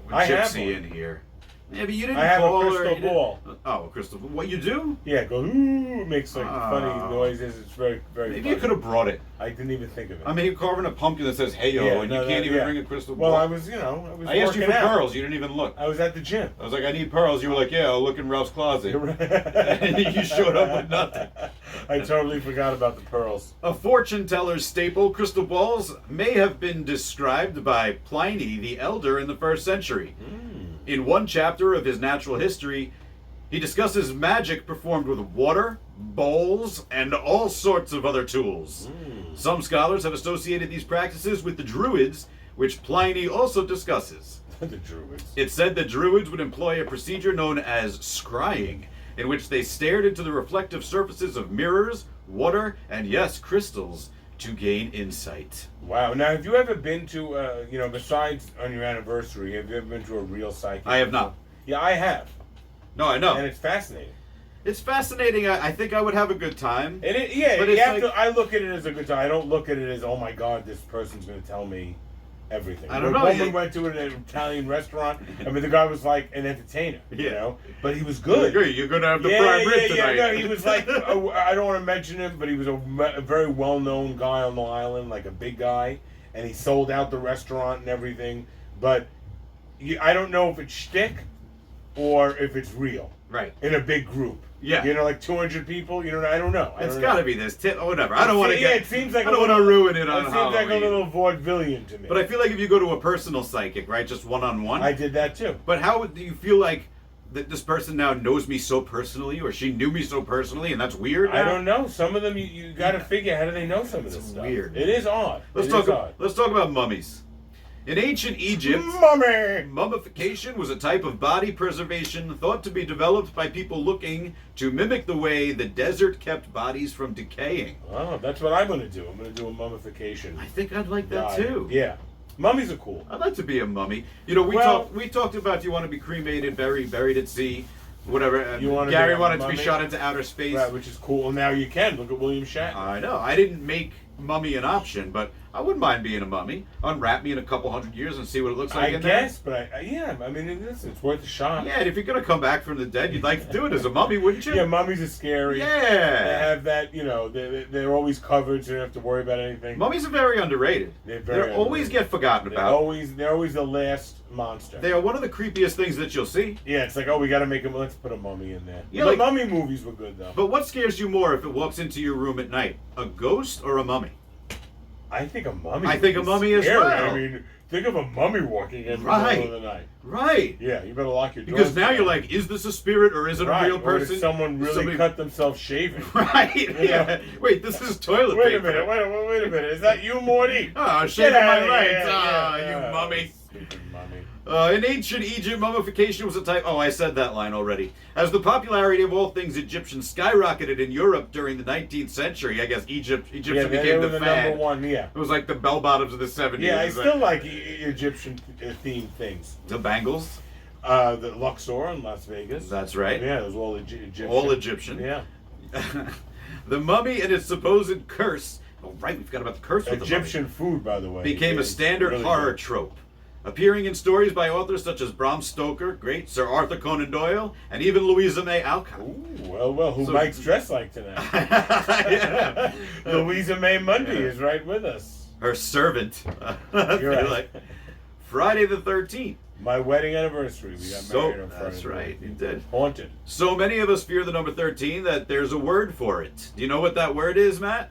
[SPEAKER 2] gypsy in here. Yeah, but you didn't
[SPEAKER 3] I have
[SPEAKER 2] call
[SPEAKER 3] a
[SPEAKER 2] her.
[SPEAKER 3] crystal ball.
[SPEAKER 2] Oh, a crystal ball. What, you do?
[SPEAKER 3] Yeah, it goes, ooh, makes like funny noises. It's very, very
[SPEAKER 2] Maybe
[SPEAKER 3] funny.
[SPEAKER 2] you could have brought it.
[SPEAKER 3] I didn't even think of it.
[SPEAKER 2] I mean, you're carving a pumpkin that says "Hey yo,"
[SPEAKER 3] Yeah,
[SPEAKER 2] and
[SPEAKER 3] no,
[SPEAKER 2] you can't
[SPEAKER 3] that-
[SPEAKER 2] even
[SPEAKER 3] yeah.
[SPEAKER 2] bring a crystal ball.
[SPEAKER 3] Well, I was
[SPEAKER 2] I asked you for
[SPEAKER 3] working out.
[SPEAKER 2] pearls. You didn't even look.
[SPEAKER 3] I was at the gym.
[SPEAKER 2] I was like, I need pearls. You were like, yeah, I'll look in Ralph's closet. And you showed up with nothing.
[SPEAKER 3] I totally forgot about the pearls.
[SPEAKER 2] A fortune teller's staple, crystal balls may have been described by Pliny the Elder in the 1st century. In one chapter of his natural history, he discusses magic performed with water, bowls, and all sorts of other tools. Some scholars have associated these practices with the Druids, which Pliny also discusses.
[SPEAKER 3] The Druids.
[SPEAKER 2] It said that Druids would employ a procedure known as scrying, in which they stared into the reflective surfaces of mirrors, water, and yes, crystals, to gain insight.
[SPEAKER 3] Wow. Now, have you ever been to, besides on your anniversary, have you ever been to a real psychic?
[SPEAKER 2] I have not.
[SPEAKER 3] Yeah, I have.
[SPEAKER 2] No, I know.
[SPEAKER 3] And it's fascinating.
[SPEAKER 2] It's fascinating. I think I would have a good time.
[SPEAKER 3] And it, yeah,
[SPEAKER 2] But
[SPEAKER 3] you
[SPEAKER 2] it's
[SPEAKER 3] have
[SPEAKER 2] like-
[SPEAKER 3] to, I look at it as a good time. I don't look at it as, oh my God, this person's going to tell me everything.
[SPEAKER 2] I don't know,
[SPEAKER 3] When
[SPEAKER 2] you-
[SPEAKER 3] we went to an Italian restaurant, I mean, the guy was like an entertainer, you
[SPEAKER 2] Yeah.
[SPEAKER 3] know? But he was good.
[SPEAKER 2] You're going to have the prime rib tonight.
[SPEAKER 3] No, he was like, I don't want to mention him, but he was a very well-known guy on the island, like a big guy, and he sold out the restaurant and everything. But I don't know if it's shtick or if it's real.
[SPEAKER 2] Right.
[SPEAKER 3] In a big group.
[SPEAKER 2] Yeah.
[SPEAKER 3] You know, like 200 people. You know, I don't know.
[SPEAKER 2] It's got to be this. Whatever. I don't want to
[SPEAKER 3] Yeah,
[SPEAKER 2] get.
[SPEAKER 3] it seems like
[SPEAKER 2] I don't want to ruin it on
[SPEAKER 3] It seems
[SPEAKER 2] Halloween.
[SPEAKER 3] like a little vaudevillian to me.
[SPEAKER 2] But I feel like if you go to a personal psychic, right, just one-on-one.
[SPEAKER 3] I did that too.
[SPEAKER 2] But how do you feel like that this person now knows me so personally, or she knew me so personally, and that's weird?
[SPEAKER 3] I
[SPEAKER 2] now?
[SPEAKER 3] don't know. Some of them you got to figure, how do they know some of this stuff?
[SPEAKER 2] Weird.
[SPEAKER 3] It is odd.
[SPEAKER 2] Let's
[SPEAKER 3] It
[SPEAKER 2] talk.
[SPEAKER 3] is odd.
[SPEAKER 2] Let's talk about mummies. In ancient Egypt,
[SPEAKER 3] Mummy!
[SPEAKER 2] mummification was a type of body preservation thought to be developed by people looking to mimic the way the desert kept bodies from decaying.
[SPEAKER 3] Oh, that's what I'm going to do. I'm going to do a mummification.
[SPEAKER 2] I think I'd like that
[SPEAKER 3] diet.
[SPEAKER 2] too.
[SPEAKER 3] Yeah. Mummies are cool.
[SPEAKER 2] I'd like to be a mummy. You know, we talked about, you want to be cremated, buried at sea, whatever.
[SPEAKER 3] You wanna
[SPEAKER 2] Gary
[SPEAKER 3] be a
[SPEAKER 2] wanted to be
[SPEAKER 3] mummy?
[SPEAKER 2] shot into outer space.
[SPEAKER 3] Right, which is cool. Now you can. Look at William Shatner.
[SPEAKER 2] I know. I didn't make mummy an option, but I wouldn't mind being a mummy. Unwrap me in a couple hundred years and see what it looks like
[SPEAKER 3] I
[SPEAKER 2] in
[SPEAKER 3] guess, but I mean, it's worth a shot.
[SPEAKER 2] there. Yeah, and if you're gonna come back from the dead, you'd like to do it as a mummy, wouldn't you?
[SPEAKER 3] Yeah, mummies are scary.
[SPEAKER 2] Yeah.
[SPEAKER 3] They have that, they're always covered, so you don't have to worry about anything.
[SPEAKER 2] Mummies are very underrated.
[SPEAKER 3] They're
[SPEAKER 2] always
[SPEAKER 3] underrated.
[SPEAKER 2] get forgotten
[SPEAKER 3] They're
[SPEAKER 2] about.
[SPEAKER 3] always the last monster.
[SPEAKER 2] They are one of the creepiest things that you'll see.
[SPEAKER 3] Yeah, it's like, oh, we got to make him. Let's put a mummy in there.
[SPEAKER 2] Yeah,
[SPEAKER 3] The
[SPEAKER 2] like-
[SPEAKER 3] mummy movies were good though.
[SPEAKER 2] But what scares you more if it walks into your room at night? A ghost or a mummy?
[SPEAKER 3] I think a mummy.
[SPEAKER 2] I think
[SPEAKER 3] would
[SPEAKER 2] a
[SPEAKER 3] be
[SPEAKER 2] mummy as
[SPEAKER 3] scary.
[SPEAKER 2] well.
[SPEAKER 3] I mean, think of a mummy walking in the
[SPEAKER 2] Right.
[SPEAKER 3] middle of the night.
[SPEAKER 2] Right.
[SPEAKER 3] Yeah, you better lock your doors.
[SPEAKER 2] Because now
[SPEAKER 3] down.
[SPEAKER 2] you're like, is this a spirit or is it
[SPEAKER 3] right.
[SPEAKER 2] a real
[SPEAKER 3] Or
[SPEAKER 2] person?
[SPEAKER 3] did someone really
[SPEAKER 2] Somebody-
[SPEAKER 3] cut themselves shaving?
[SPEAKER 2] Right.
[SPEAKER 3] Yeah.
[SPEAKER 2] Yeah. Wait, this is toilet
[SPEAKER 3] Wait a
[SPEAKER 2] paper.
[SPEAKER 3] minute. Wait a minute. Is that you, Morty?
[SPEAKER 2] Oh,
[SPEAKER 3] Get
[SPEAKER 2] shaving my
[SPEAKER 3] outta
[SPEAKER 2] legs.
[SPEAKER 3] here.
[SPEAKER 2] Ah,
[SPEAKER 3] Yeah.
[SPEAKER 2] you mummy.
[SPEAKER 3] Stupid mummy.
[SPEAKER 2] In ancient Egypt, mummification was a type. Oh, I said that line already. As the popularity of all things Egyptian skyrocketed in Europe during the 19th century, I guess Egyptian
[SPEAKER 3] Yeah, they
[SPEAKER 2] became
[SPEAKER 3] were
[SPEAKER 2] the
[SPEAKER 3] the
[SPEAKER 2] fad.
[SPEAKER 3] number one. Yeah.
[SPEAKER 2] It was like the bell bottoms of the 70s.
[SPEAKER 3] Yeah, I
[SPEAKER 2] It was
[SPEAKER 3] still like Egyptian themed things.
[SPEAKER 2] the bangles.
[SPEAKER 3] The Luxor in Las Vegas.
[SPEAKER 2] That's right.
[SPEAKER 3] Yeah, it was all Egyptian.
[SPEAKER 2] All Egyptian.
[SPEAKER 3] Yeah.
[SPEAKER 2] The mummy and its supposed curse. Oh, right, we forgot about the curse with
[SPEAKER 3] Egyptian food, by the way.
[SPEAKER 2] the mummy. Became a
[SPEAKER 3] is
[SPEAKER 2] standard
[SPEAKER 3] really
[SPEAKER 2] horror
[SPEAKER 3] good.
[SPEAKER 2] trope, appearing in stories by authors such as Bram Stoker, great Sir Arthur Conan Doyle, and even Louisa May Alcott.
[SPEAKER 3] Ooh, well, who
[SPEAKER 2] So-
[SPEAKER 3] Mike's dressed like tonight?
[SPEAKER 2] Yeah.
[SPEAKER 3] Louisa May Mundy
[SPEAKER 2] Yeah.
[SPEAKER 3] is right with us.
[SPEAKER 2] Her servant. I
[SPEAKER 3] You're
[SPEAKER 2] feel
[SPEAKER 3] right.
[SPEAKER 2] like Friday the 13th.
[SPEAKER 3] My wedding anniversary. We got married on Friday.
[SPEAKER 2] That's right, you did.
[SPEAKER 3] Haunted.
[SPEAKER 2] So many of us fear the number 13 that there's a word for it. Do you know what that word is, Matt?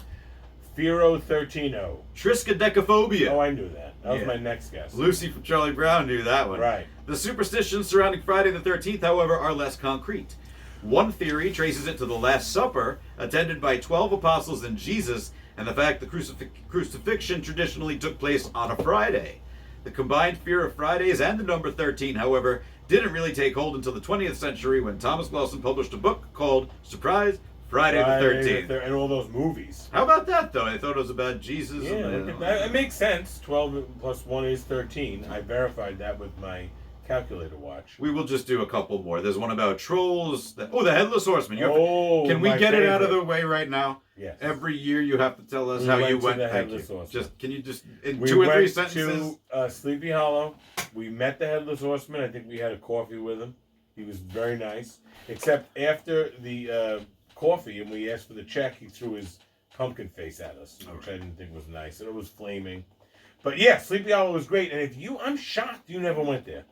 [SPEAKER 3] Firo 13-0.
[SPEAKER 2] Triskaidekaphobia.
[SPEAKER 3] Oh, I knew that. That was my next guess.
[SPEAKER 2] Lucy from Charlie Brown knew that one.
[SPEAKER 3] Right.
[SPEAKER 2] The superstitions surrounding Friday the 13th, however, are less concrete. One theory traces it to the Last Supper, attended by 12 apostles and Jesus, and the fact the crucifixion traditionally took place on a Friday. The combined fear of Fridays and the number 13, however, didn't really take hold until the 20th century when Thomas Lawson published a book called, surprise, Friday the 13th.
[SPEAKER 3] And all those movies.
[SPEAKER 2] How about that, though? I thought it was about Jesus.
[SPEAKER 3] Yeah, it makes sense. 12 plus 1 is 13. I verified that with my calculator watch.
[SPEAKER 2] We will just do a couple more. There's one about trolls. The Headless Horseman. Can we get
[SPEAKER 3] favorite.
[SPEAKER 2] it out of the way right now?
[SPEAKER 3] Yes.
[SPEAKER 2] Every year you have to tell us how you went.
[SPEAKER 3] The
[SPEAKER 2] Thank
[SPEAKER 3] Headless
[SPEAKER 2] you.
[SPEAKER 3] Horseman.
[SPEAKER 2] Can you just in
[SPEAKER 3] we
[SPEAKER 2] 2 or 3
[SPEAKER 3] went
[SPEAKER 2] sentences?
[SPEAKER 3] to Sleepy Hollow. We met the Headless Horseman. I think we had a coffee with him. He was very nice. Except after the coffee and we asked for the check, he threw his pumpkin face at us, which I didn't think was nice. And it was flaming. But yeah, Sleepy Hollow was great. And I'm shocked you never went there.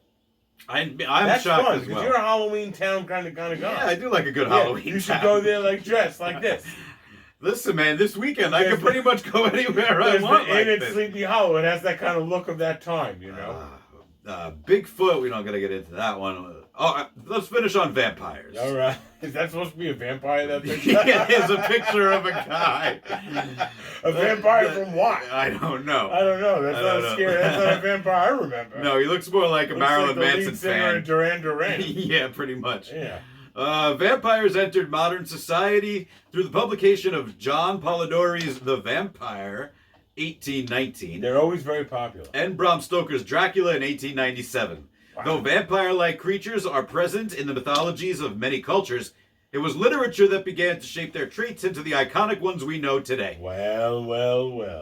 [SPEAKER 2] I'm
[SPEAKER 3] That's
[SPEAKER 2] shocked
[SPEAKER 3] fun,
[SPEAKER 2] as
[SPEAKER 3] because
[SPEAKER 2] well.
[SPEAKER 3] you're a Halloween town kind of guy.
[SPEAKER 2] Yeah, I do like a good Halloween.
[SPEAKER 3] You should
[SPEAKER 2] town.
[SPEAKER 3] go there dressed like this.
[SPEAKER 2] Listen, man, this weekend I can pretty much go anywhere I
[SPEAKER 3] There's
[SPEAKER 2] want.
[SPEAKER 3] the Inn at Sleepy Hollow. It has that kind of look of that time, you know.
[SPEAKER 2] Bigfoot. We're not gonna get into that one. Let's finish on vampires.
[SPEAKER 3] All right. Is that supposed to be a vampire? That picture?
[SPEAKER 2] Yeah, there's a picture of a guy.
[SPEAKER 3] A vampire from what?
[SPEAKER 2] I don't know.
[SPEAKER 3] I don't know. That's not scary. That's not a vampire I remember.
[SPEAKER 2] No, he looks more like a Marilyn Manson
[SPEAKER 3] lead singer
[SPEAKER 2] fan.
[SPEAKER 3] in Duran Duran.
[SPEAKER 2] Yeah, pretty much.
[SPEAKER 3] Yeah.
[SPEAKER 2] Vampires entered modern society through the publication of John Polidori's The Vampire, 1819.
[SPEAKER 3] They're always very popular.
[SPEAKER 2] And Bram Stoker's Dracula in 1897. Wow. Though vampire-like creatures are present in the mythologies of many cultures, it was literature that began to shape their traits into the iconic ones we know today.
[SPEAKER 3] Well.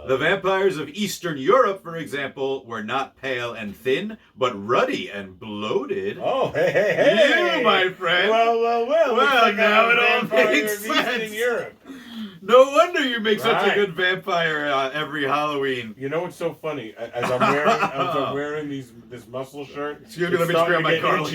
[SPEAKER 2] The vampires of Eastern Europe, for example, were not pale and thin, but ruddy and bloated.
[SPEAKER 3] Oh, hey.
[SPEAKER 2] You, my friend.
[SPEAKER 3] Well.
[SPEAKER 2] Well, now it all makes sense.
[SPEAKER 3] Eastern Europe.
[SPEAKER 2] No wonder you make such a good vampire every Halloween.
[SPEAKER 3] You know what's so funny? As I'm wearing this muscle shirt,
[SPEAKER 2] it's gonna be screaming my car.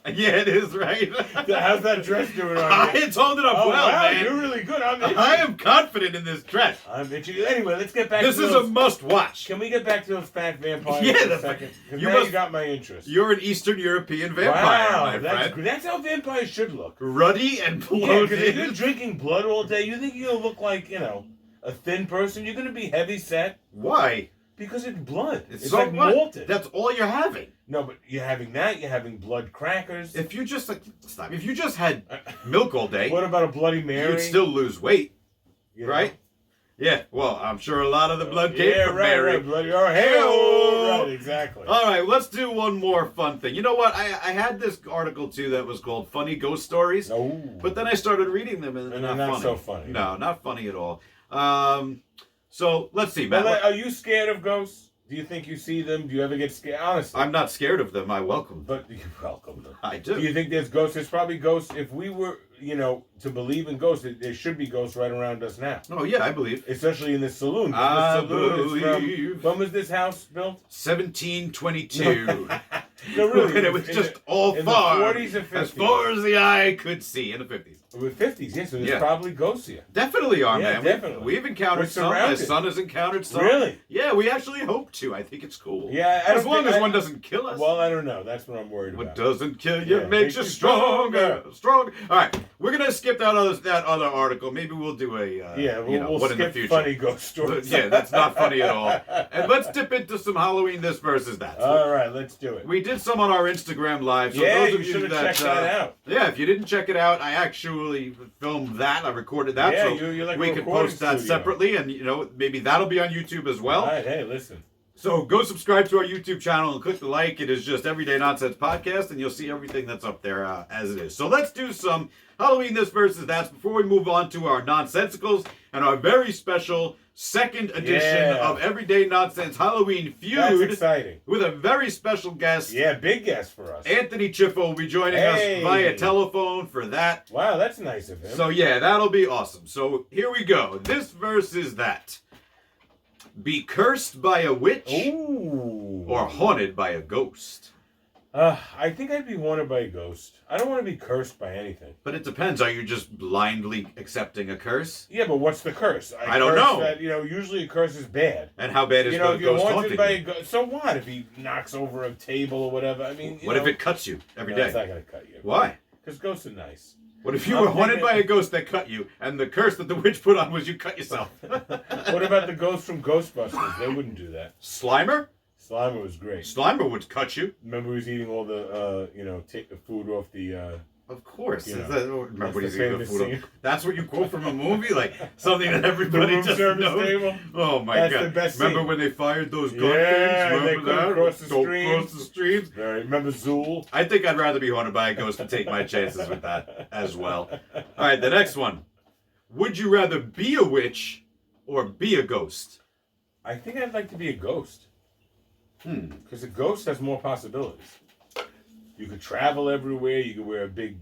[SPEAKER 2] Yeah, it is, right?
[SPEAKER 3] How's that dress doing on you?
[SPEAKER 2] It's holding up well,
[SPEAKER 3] wow,
[SPEAKER 2] man.
[SPEAKER 3] You're really good. I'm itchy.
[SPEAKER 2] I am confident in this dress.
[SPEAKER 3] I'm itchy. Anyway, let's get back
[SPEAKER 2] to
[SPEAKER 3] those.
[SPEAKER 2] This is a must-watch.
[SPEAKER 3] Can we get back to those fat vampires
[SPEAKER 2] for
[SPEAKER 3] a second? Because you got my interest.
[SPEAKER 2] You're an Eastern European vampire, my friend.
[SPEAKER 3] That's how vampires should look.
[SPEAKER 2] Ruddy and bloated.
[SPEAKER 3] Yeah, because if you're drinking blood all day, you think you're going to look like, a thin person? You're going to be heavy set?
[SPEAKER 2] Why?
[SPEAKER 3] Because it's blood. It's
[SPEAKER 2] so
[SPEAKER 3] like malted.
[SPEAKER 2] That's all you're having.
[SPEAKER 3] No, but you're having that. You're having blood crackers.
[SPEAKER 2] If you just If you just had milk all day,
[SPEAKER 3] what about a Bloody Mary?
[SPEAKER 2] You'd still lose weight, right? Yeah. Well, I'm sure a lot of the blood came from Mary.
[SPEAKER 3] Right, bloody. Right, exactly.
[SPEAKER 2] All right, let's do one more fun thing. You know what? I had this article too that was called "Funny Ghost Stories," but then I started reading them and they're not funny.
[SPEAKER 3] So funny.
[SPEAKER 2] No, not funny at all. So let's see, Matt.
[SPEAKER 3] Are you scared of ghosts? Do you think you see them? Do you ever get scared? Honestly,
[SPEAKER 2] I'm not scared of them. I welcome them.
[SPEAKER 3] But you welcome them.
[SPEAKER 2] I do.
[SPEAKER 3] Do you think there's ghosts? There's probably ghosts. If we were, to believe in ghosts, there should be ghosts right around us now.
[SPEAKER 2] Oh yeah, I believe.
[SPEAKER 3] Especially in this saloon.
[SPEAKER 2] I
[SPEAKER 3] believe. When was this house built?
[SPEAKER 2] 1722.
[SPEAKER 3] No, really.
[SPEAKER 2] And it was just all far.
[SPEAKER 3] In the 40s and 50s.
[SPEAKER 2] As far as the eye could see in the 50s.
[SPEAKER 3] With 50s, yes. So there's probably ghosts here.
[SPEAKER 2] Definitely are,
[SPEAKER 3] yeah,
[SPEAKER 2] man.
[SPEAKER 3] Definitely.
[SPEAKER 2] We've encountered some. My son has encountered some.
[SPEAKER 3] Really?
[SPEAKER 2] Yeah, we actually hope to. I think it's cool.
[SPEAKER 3] Yeah,
[SPEAKER 2] as long as one doesn't kill us.
[SPEAKER 3] Well, I don't know. That's what I'm worried
[SPEAKER 2] about.
[SPEAKER 3] What
[SPEAKER 2] doesn't kill you makes you stronger. Stronger. All right, we're gonna skip that other article. Maybe we'll do a
[SPEAKER 3] we'll
[SPEAKER 2] what
[SPEAKER 3] skip
[SPEAKER 2] in the future.
[SPEAKER 3] Funny ghost stories.
[SPEAKER 2] Yeah, that's not funny at all. And let's dip into some Halloween this versus that.
[SPEAKER 3] All right, let's do it.
[SPEAKER 2] We did some on our Instagram live. So
[SPEAKER 3] yeah,
[SPEAKER 2] those of
[SPEAKER 3] you should have checked that out.
[SPEAKER 2] Yeah, if you didn't check it out, I actually filmed that. I recorded that.
[SPEAKER 3] Yeah,
[SPEAKER 2] so
[SPEAKER 3] you're like
[SPEAKER 2] we can post that separately, and maybe that'll be on YouTube as well.
[SPEAKER 3] All right, hey, listen.
[SPEAKER 2] So go subscribe to our YouTube channel and click the like. It is just Everyday Nonsense Podcast, and you'll see everything that's up there as it is. So let's do some Halloween this versus that before we move on to our nonsensicals and our very special second edition of Everyday Nonsense Halloween Feud.
[SPEAKER 3] That's exciting.
[SPEAKER 2] With a very special guest.
[SPEAKER 3] Yeah, big guest for us.
[SPEAKER 2] Anthony Chiffo will be joining us via telephone for that.
[SPEAKER 3] Wow, that's nice of him.
[SPEAKER 2] So yeah, that'll be awesome. So here we go. This versus that. Be cursed by a witch or haunted by a ghost.
[SPEAKER 3] I think I'd be haunted by a ghost. I don't want to be cursed by anything.
[SPEAKER 2] But it depends. Are you just blindly accepting a curse?
[SPEAKER 3] Yeah, but what's the curse?
[SPEAKER 2] I don't know.
[SPEAKER 3] That, usually a curse is bad.
[SPEAKER 2] And how bad is
[SPEAKER 3] if
[SPEAKER 2] the
[SPEAKER 3] you're
[SPEAKER 2] ghost
[SPEAKER 3] haunted
[SPEAKER 2] haunting
[SPEAKER 3] by
[SPEAKER 2] you?
[SPEAKER 3] a ghost, so what if he knocks over a table or whatever? I mean,
[SPEAKER 2] What if it cuts you every day?
[SPEAKER 3] It's not gonna cut you.
[SPEAKER 2] Why?
[SPEAKER 3] Because ghosts are nice.
[SPEAKER 2] What if you were haunted by a ghost that cut you, and the curse that the witch put on was you cut yourself?
[SPEAKER 3] What about the ghost from Ghostbusters? They wouldn't do that.
[SPEAKER 2] Slimer?
[SPEAKER 3] Slimer was great.
[SPEAKER 2] Slimer would cut you.
[SPEAKER 3] Remember he was eating all the, take the food off the...
[SPEAKER 2] Of course.
[SPEAKER 3] Remember
[SPEAKER 2] what he's eating the food off. That's what you quote from a movie? Like, something that
[SPEAKER 3] the
[SPEAKER 2] everybody
[SPEAKER 3] room
[SPEAKER 2] just
[SPEAKER 3] service
[SPEAKER 2] knows?
[SPEAKER 3] table.
[SPEAKER 2] Oh, my
[SPEAKER 3] That's
[SPEAKER 2] God.
[SPEAKER 3] the best
[SPEAKER 2] Remember
[SPEAKER 3] scene.
[SPEAKER 2] when they fired those gun
[SPEAKER 3] Yeah,
[SPEAKER 2] things?
[SPEAKER 3] they
[SPEAKER 2] Remember
[SPEAKER 3] couldn't
[SPEAKER 2] that?
[SPEAKER 3] cross the
[SPEAKER 2] Don't
[SPEAKER 3] streams.
[SPEAKER 2] cross the streams.
[SPEAKER 3] Remember Zool?
[SPEAKER 2] I think I'd rather be haunted by a ghost and take my chances with that as well. All right, the next one. Would you rather be a witch or be a ghost?
[SPEAKER 3] I think I'd like to be a ghost. Because a ghost has more possibilities. You could travel everywhere. You could wear a big,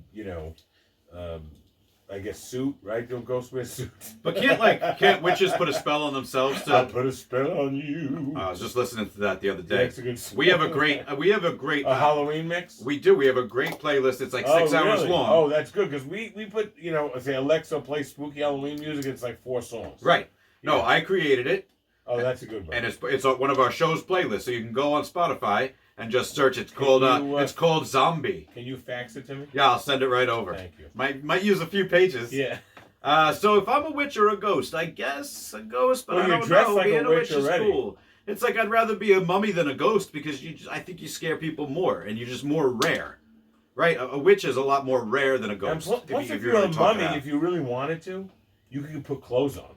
[SPEAKER 3] suit, right? Don't ghosts wear suits?
[SPEAKER 2] But can't witches put a spell on themselves
[SPEAKER 3] I'll
[SPEAKER 2] to...
[SPEAKER 3] put a spell on you.
[SPEAKER 2] I was just listening to that the other day.
[SPEAKER 3] Mexican
[SPEAKER 2] We have a great...
[SPEAKER 3] a Halloween mix?
[SPEAKER 2] We do. We have a great playlist. It's like 6 hours
[SPEAKER 3] really?
[SPEAKER 2] long.
[SPEAKER 3] Oh, that's good, because we put, say Alexa play spooky Halloween music, it's like 4 songs.
[SPEAKER 2] Right. No,
[SPEAKER 3] Yeah.
[SPEAKER 2] I created it.
[SPEAKER 3] Oh, that's a good one.
[SPEAKER 2] And it's one of our show's playlists, so you can go on Spotify and just search. It's called Zombie.
[SPEAKER 3] Can you fax it to me?
[SPEAKER 2] Yeah, I'll send it right over.
[SPEAKER 3] Thank you.
[SPEAKER 2] Might use a few pages.
[SPEAKER 3] Yeah.
[SPEAKER 2] So if I'm a witch or a ghost, I guess a ghost, but
[SPEAKER 3] Well,
[SPEAKER 2] I
[SPEAKER 3] you're
[SPEAKER 2] don't
[SPEAKER 3] dressed
[SPEAKER 2] know.
[SPEAKER 3] like
[SPEAKER 2] Being
[SPEAKER 3] a witch
[SPEAKER 2] is
[SPEAKER 3] already.
[SPEAKER 2] cool. It's like I'd rather be a mummy than a ghost because I think you scare people more and you're just more rare. Right? A witch is a lot more rare than a
[SPEAKER 3] And
[SPEAKER 2] ghost.
[SPEAKER 3] plus, if you're a mummy, if you really wanted to, you could put clothes on.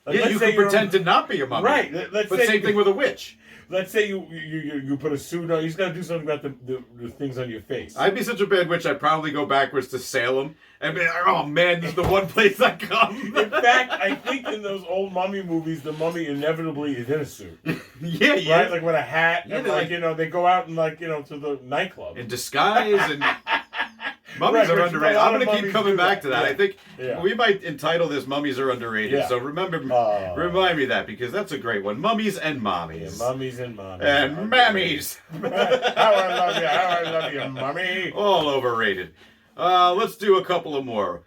[SPEAKER 3] Like,
[SPEAKER 2] Yeah, you could pretend to not be a mummy.
[SPEAKER 3] Right.
[SPEAKER 2] But same thing with a witch.
[SPEAKER 3] Let's say you put a suit on. You just got to do something about the things on your face.
[SPEAKER 2] I'd be such a bad witch, I'd probably go backwards to Salem and be like, oh man, this is the one place I come.
[SPEAKER 3] In fact, I think in those old mummy movies, the mummy inevitably is in a suit.
[SPEAKER 2] Yeah.
[SPEAKER 3] Right? Like with a hat.
[SPEAKER 2] Yeah,
[SPEAKER 3] and they go out and to the nightclub.
[SPEAKER 2] In disguise and... Mummies are underrated. I'm going to keep coming back to that.
[SPEAKER 3] Yeah.
[SPEAKER 2] I think
[SPEAKER 3] Yeah.
[SPEAKER 2] we might entitle this Mummies Are Underrated.
[SPEAKER 3] Yeah.
[SPEAKER 2] So remind me that because that's a great one. Mummies and Mommies.
[SPEAKER 3] Yeah, mummies and mommies.
[SPEAKER 2] And mammies.
[SPEAKER 3] How I love you, mummy.
[SPEAKER 2] All overrated. Let's do a couple of more.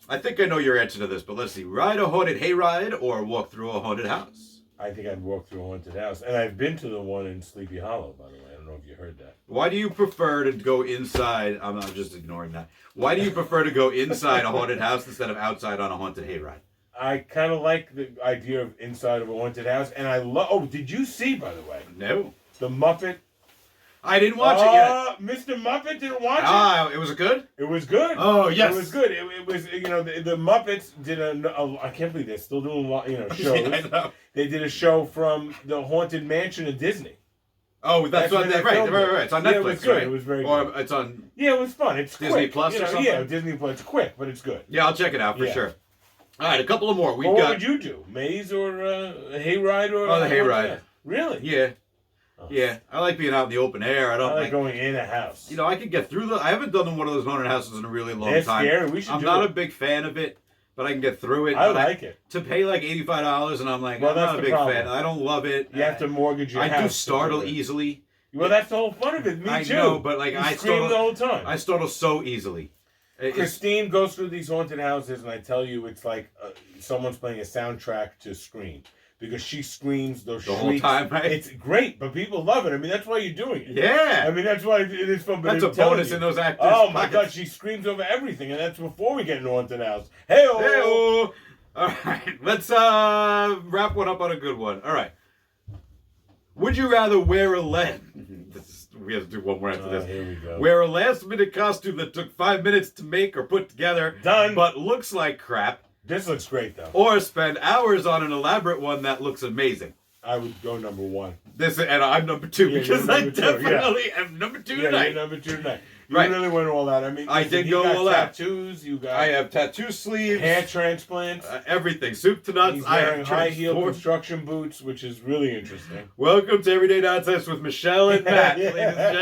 [SPEAKER 2] I think I know your answer to this, but let's see. Ride a haunted hayride or walk through a haunted house?
[SPEAKER 3] I think I'd walk through a haunted house. And I've been to the one in Sleepy Hollow, by the way. I don't know if you heard that.
[SPEAKER 2] Why do you prefer to go inside? I'm just ignoring that. Why do you prefer to go inside a haunted house instead of outside on a haunted hayride?
[SPEAKER 3] I kind of like the idea of inside of a haunted house. And I love... Oh, did you see, by the way?
[SPEAKER 2] No.
[SPEAKER 3] The Muppet...
[SPEAKER 2] I didn't watch it yet.
[SPEAKER 3] Mr. Muppet didn't watch it?
[SPEAKER 2] Ah, it was good?
[SPEAKER 3] It was good.
[SPEAKER 2] Oh, yes.
[SPEAKER 3] It was good. It was, the Muppets did I can't believe they're still doing, shows.
[SPEAKER 2] Yeah, I know.
[SPEAKER 3] They did a show from the Haunted Mansion of Disney.
[SPEAKER 2] Oh, that's
[SPEAKER 3] where
[SPEAKER 2] what
[SPEAKER 3] they
[SPEAKER 2] right.
[SPEAKER 3] filmed it.
[SPEAKER 2] It's on
[SPEAKER 3] Yeah,
[SPEAKER 2] Netflix,
[SPEAKER 3] it was good.
[SPEAKER 2] right?
[SPEAKER 3] It was very
[SPEAKER 2] or
[SPEAKER 3] good.
[SPEAKER 2] It's on...
[SPEAKER 3] Yeah, it was fun. It's
[SPEAKER 2] Disney
[SPEAKER 3] quick.
[SPEAKER 2] Plus or something?
[SPEAKER 3] Yeah, Disney Plus. It's quick, but it's good.
[SPEAKER 2] Yeah, I'll check it out for
[SPEAKER 3] Yeah.
[SPEAKER 2] sure. All right, a couple of more.
[SPEAKER 3] What would you do? Maze or a hayride or...
[SPEAKER 2] Oh, the hayride.
[SPEAKER 3] Really?
[SPEAKER 2] Yeah.
[SPEAKER 3] Oh.
[SPEAKER 2] Yeah, I like being out in the open air. I don't
[SPEAKER 3] I like going in a house.
[SPEAKER 2] I could get through I haven't done one of those haunted houses in a really long
[SPEAKER 3] They're
[SPEAKER 2] time.
[SPEAKER 3] scary. We should
[SPEAKER 2] I'm
[SPEAKER 3] do
[SPEAKER 2] not
[SPEAKER 3] it.
[SPEAKER 2] a big fan of it, but I can get through it.
[SPEAKER 3] I
[SPEAKER 2] But
[SPEAKER 3] like it.
[SPEAKER 2] To pay like $85 and I'm like,
[SPEAKER 3] Well,
[SPEAKER 2] I'm
[SPEAKER 3] that's
[SPEAKER 2] not a
[SPEAKER 3] the
[SPEAKER 2] big
[SPEAKER 3] problem.
[SPEAKER 2] fan. I don't love it.
[SPEAKER 3] You have to mortgage your house.
[SPEAKER 2] I do
[SPEAKER 3] to
[SPEAKER 2] startle
[SPEAKER 3] do it.
[SPEAKER 2] easily.
[SPEAKER 3] Well, that's the whole fun of it. Me
[SPEAKER 2] I
[SPEAKER 3] too.
[SPEAKER 2] know, but like
[SPEAKER 3] You
[SPEAKER 2] I
[SPEAKER 3] scream
[SPEAKER 2] startle
[SPEAKER 3] the whole time.
[SPEAKER 2] I startle so easily.
[SPEAKER 3] Christine goes through these haunted houses, and I tell you, it's like someone's playing a soundtrack to Scream. Because she screams those
[SPEAKER 2] The
[SPEAKER 3] shrieks.
[SPEAKER 2] whole time, right?
[SPEAKER 3] It's great, but people love it. I mean, that's why you're doing it.
[SPEAKER 2] Yeah.
[SPEAKER 3] I mean, that's why it is fun. But
[SPEAKER 2] That's a
[SPEAKER 3] I'm telling
[SPEAKER 2] bonus
[SPEAKER 3] you.
[SPEAKER 2] in those actors.
[SPEAKER 3] Oh my
[SPEAKER 2] pockets.
[SPEAKER 3] God, she screams over everything, and that's before we get into haunted house. Hey-oh!
[SPEAKER 2] Hey-oh. All right, let's wrap one up on a good one. All right. Would you rather wear a we have to do one more after this.
[SPEAKER 3] Here we go.
[SPEAKER 2] Wear a last-minute costume that took 5 minutes to make or put together,
[SPEAKER 3] Done.
[SPEAKER 2] but looks like crap,
[SPEAKER 3] This looks great, though.
[SPEAKER 2] or spend hours on an elaborate one that looks amazing?
[SPEAKER 3] I would go number one.
[SPEAKER 2] And I'm number two
[SPEAKER 3] Yeah,
[SPEAKER 2] because
[SPEAKER 3] you're
[SPEAKER 2] I
[SPEAKER 3] number two, yeah.
[SPEAKER 2] definitely am number two
[SPEAKER 3] Yeah,
[SPEAKER 2] tonight.
[SPEAKER 3] you're number two tonight. You
[SPEAKER 2] Right.
[SPEAKER 3] really went all out. I mean,
[SPEAKER 2] I
[SPEAKER 3] listen,
[SPEAKER 2] did
[SPEAKER 3] you
[SPEAKER 2] go
[SPEAKER 3] got
[SPEAKER 2] all out.
[SPEAKER 3] tattoos. You got
[SPEAKER 2] I have tattoo sleeves,
[SPEAKER 3] hair transplants.
[SPEAKER 2] everything, soup to nuts.
[SPEAKER 3] He's
[SPEAKER 2] I
[SPEAKER 3] wearing
[SPEAKER 2] have
[SPEAKER 3] high heel
[SPEAKER 2] transformed.
[SPEAKER 3] construction boots, which is really interesting.
[SPEAKER 2] Welcome to Everyday Nonsense with Michelle and Matt, ladies and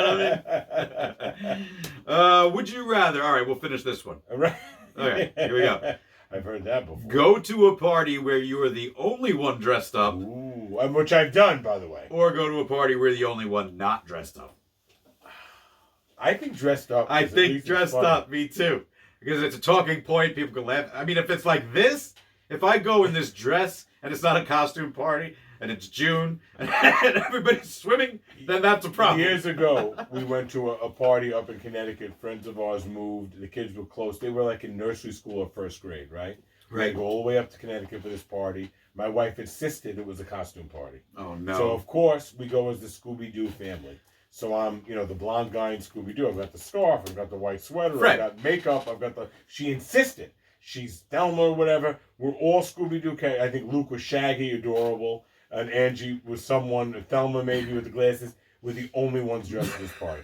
[SPEAKER 2] gentlemen. Would you rather? All right, we'll finish this one.
[SPEAKER 3] Right.
[SPEAKER 2] Okay, here we go.
[SPEAKER 3] I've heard that before.
[SPEAKER 2] Go to a party where you are the only one dressed up,
[SPEAKER 3] Ooh, which I've done, by the way.
[SPEAKER 2] or go to a party where you're the only one not dressed up.
[SPEAKER 3] I think dressed up.
[SPEAKER 2] I
[SPEAKER 3] is at
[SPEAKER 2] think
[SPEAKER 3] least
[SPEAKER 2] dressed
[SPEAKER 3] funny.
[SPEAKER 2] up, me too. Because it's a talking point, people can laugh. I mean, if it's like this, if I go in this dress and it's not a costume party and it's June and everybody's swimming, then that's a problem.
[SPEAKER 3] Years ago, we went to a party up in Connecticut. Friends of ours moved. The kids were close. They were like in nursery school or first grade, right? We had to go all the way up to Connecticut for this party. My wife insisted it was a costume party.
[SPEAKER 2] Oh, no.
[SPEAKER 3] So, of course, we go as the Scooby-Doo family. So I'm, the blonde guy in Scooby-Doo. I've got the scarf. I've got the white sweater.
[SPEAKER 2] Fred.
[SPEAKER 3] I've got makeup. I've got the... She insisted. She's Thelma or whatever. We're all Scooby-Doo. I think Luke was Shaggy, adorable. And Angie was someone, Thelma maybe with the glasses. We're the only ones dressed for this party.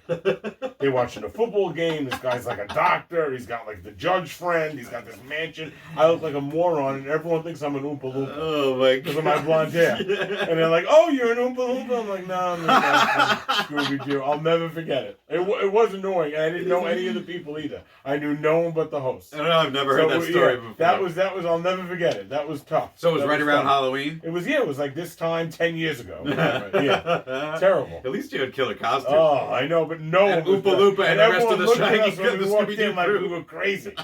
[SPEAKER 3] They're watching a football game. This guy's like a doctor. He's got like the judge friend. He's got this mansion. I look like a moron, and everyone thinks I'm an Oompa Loompa.
[SPEAKER 2] Oh my god!
[SPEAKER 3] Because of my blonde hair. Yeah. And they're like, "Oh, you're an Oompa Loompa." I'm like, "No, I'm not Scooby-Doo." I'll never forget it. It was annoying, and I didn't know any of the people either. I knew no one but the host.
[SPEAKER 2] I don't know. I've never heard that story before.
[SPEAKER 3] That was. I'll never forget it. That was tough.
[SPEAKER 2] So it was right around Halloween.
[SPEAKER 3] It was. Yeah, it was like this time 10 years ago. Yeah, terrible.
[SPEAKER 2] At least you had killer costume.
[SPEAKER 3] Oh, I know, but no
[SPEAKER 2] and
[SPEAKER 3] one
[SPEAKER 2] Oompa Loompa and the rest of the Shaggy
[SPEAKER 3] when we walked in like we were crazy.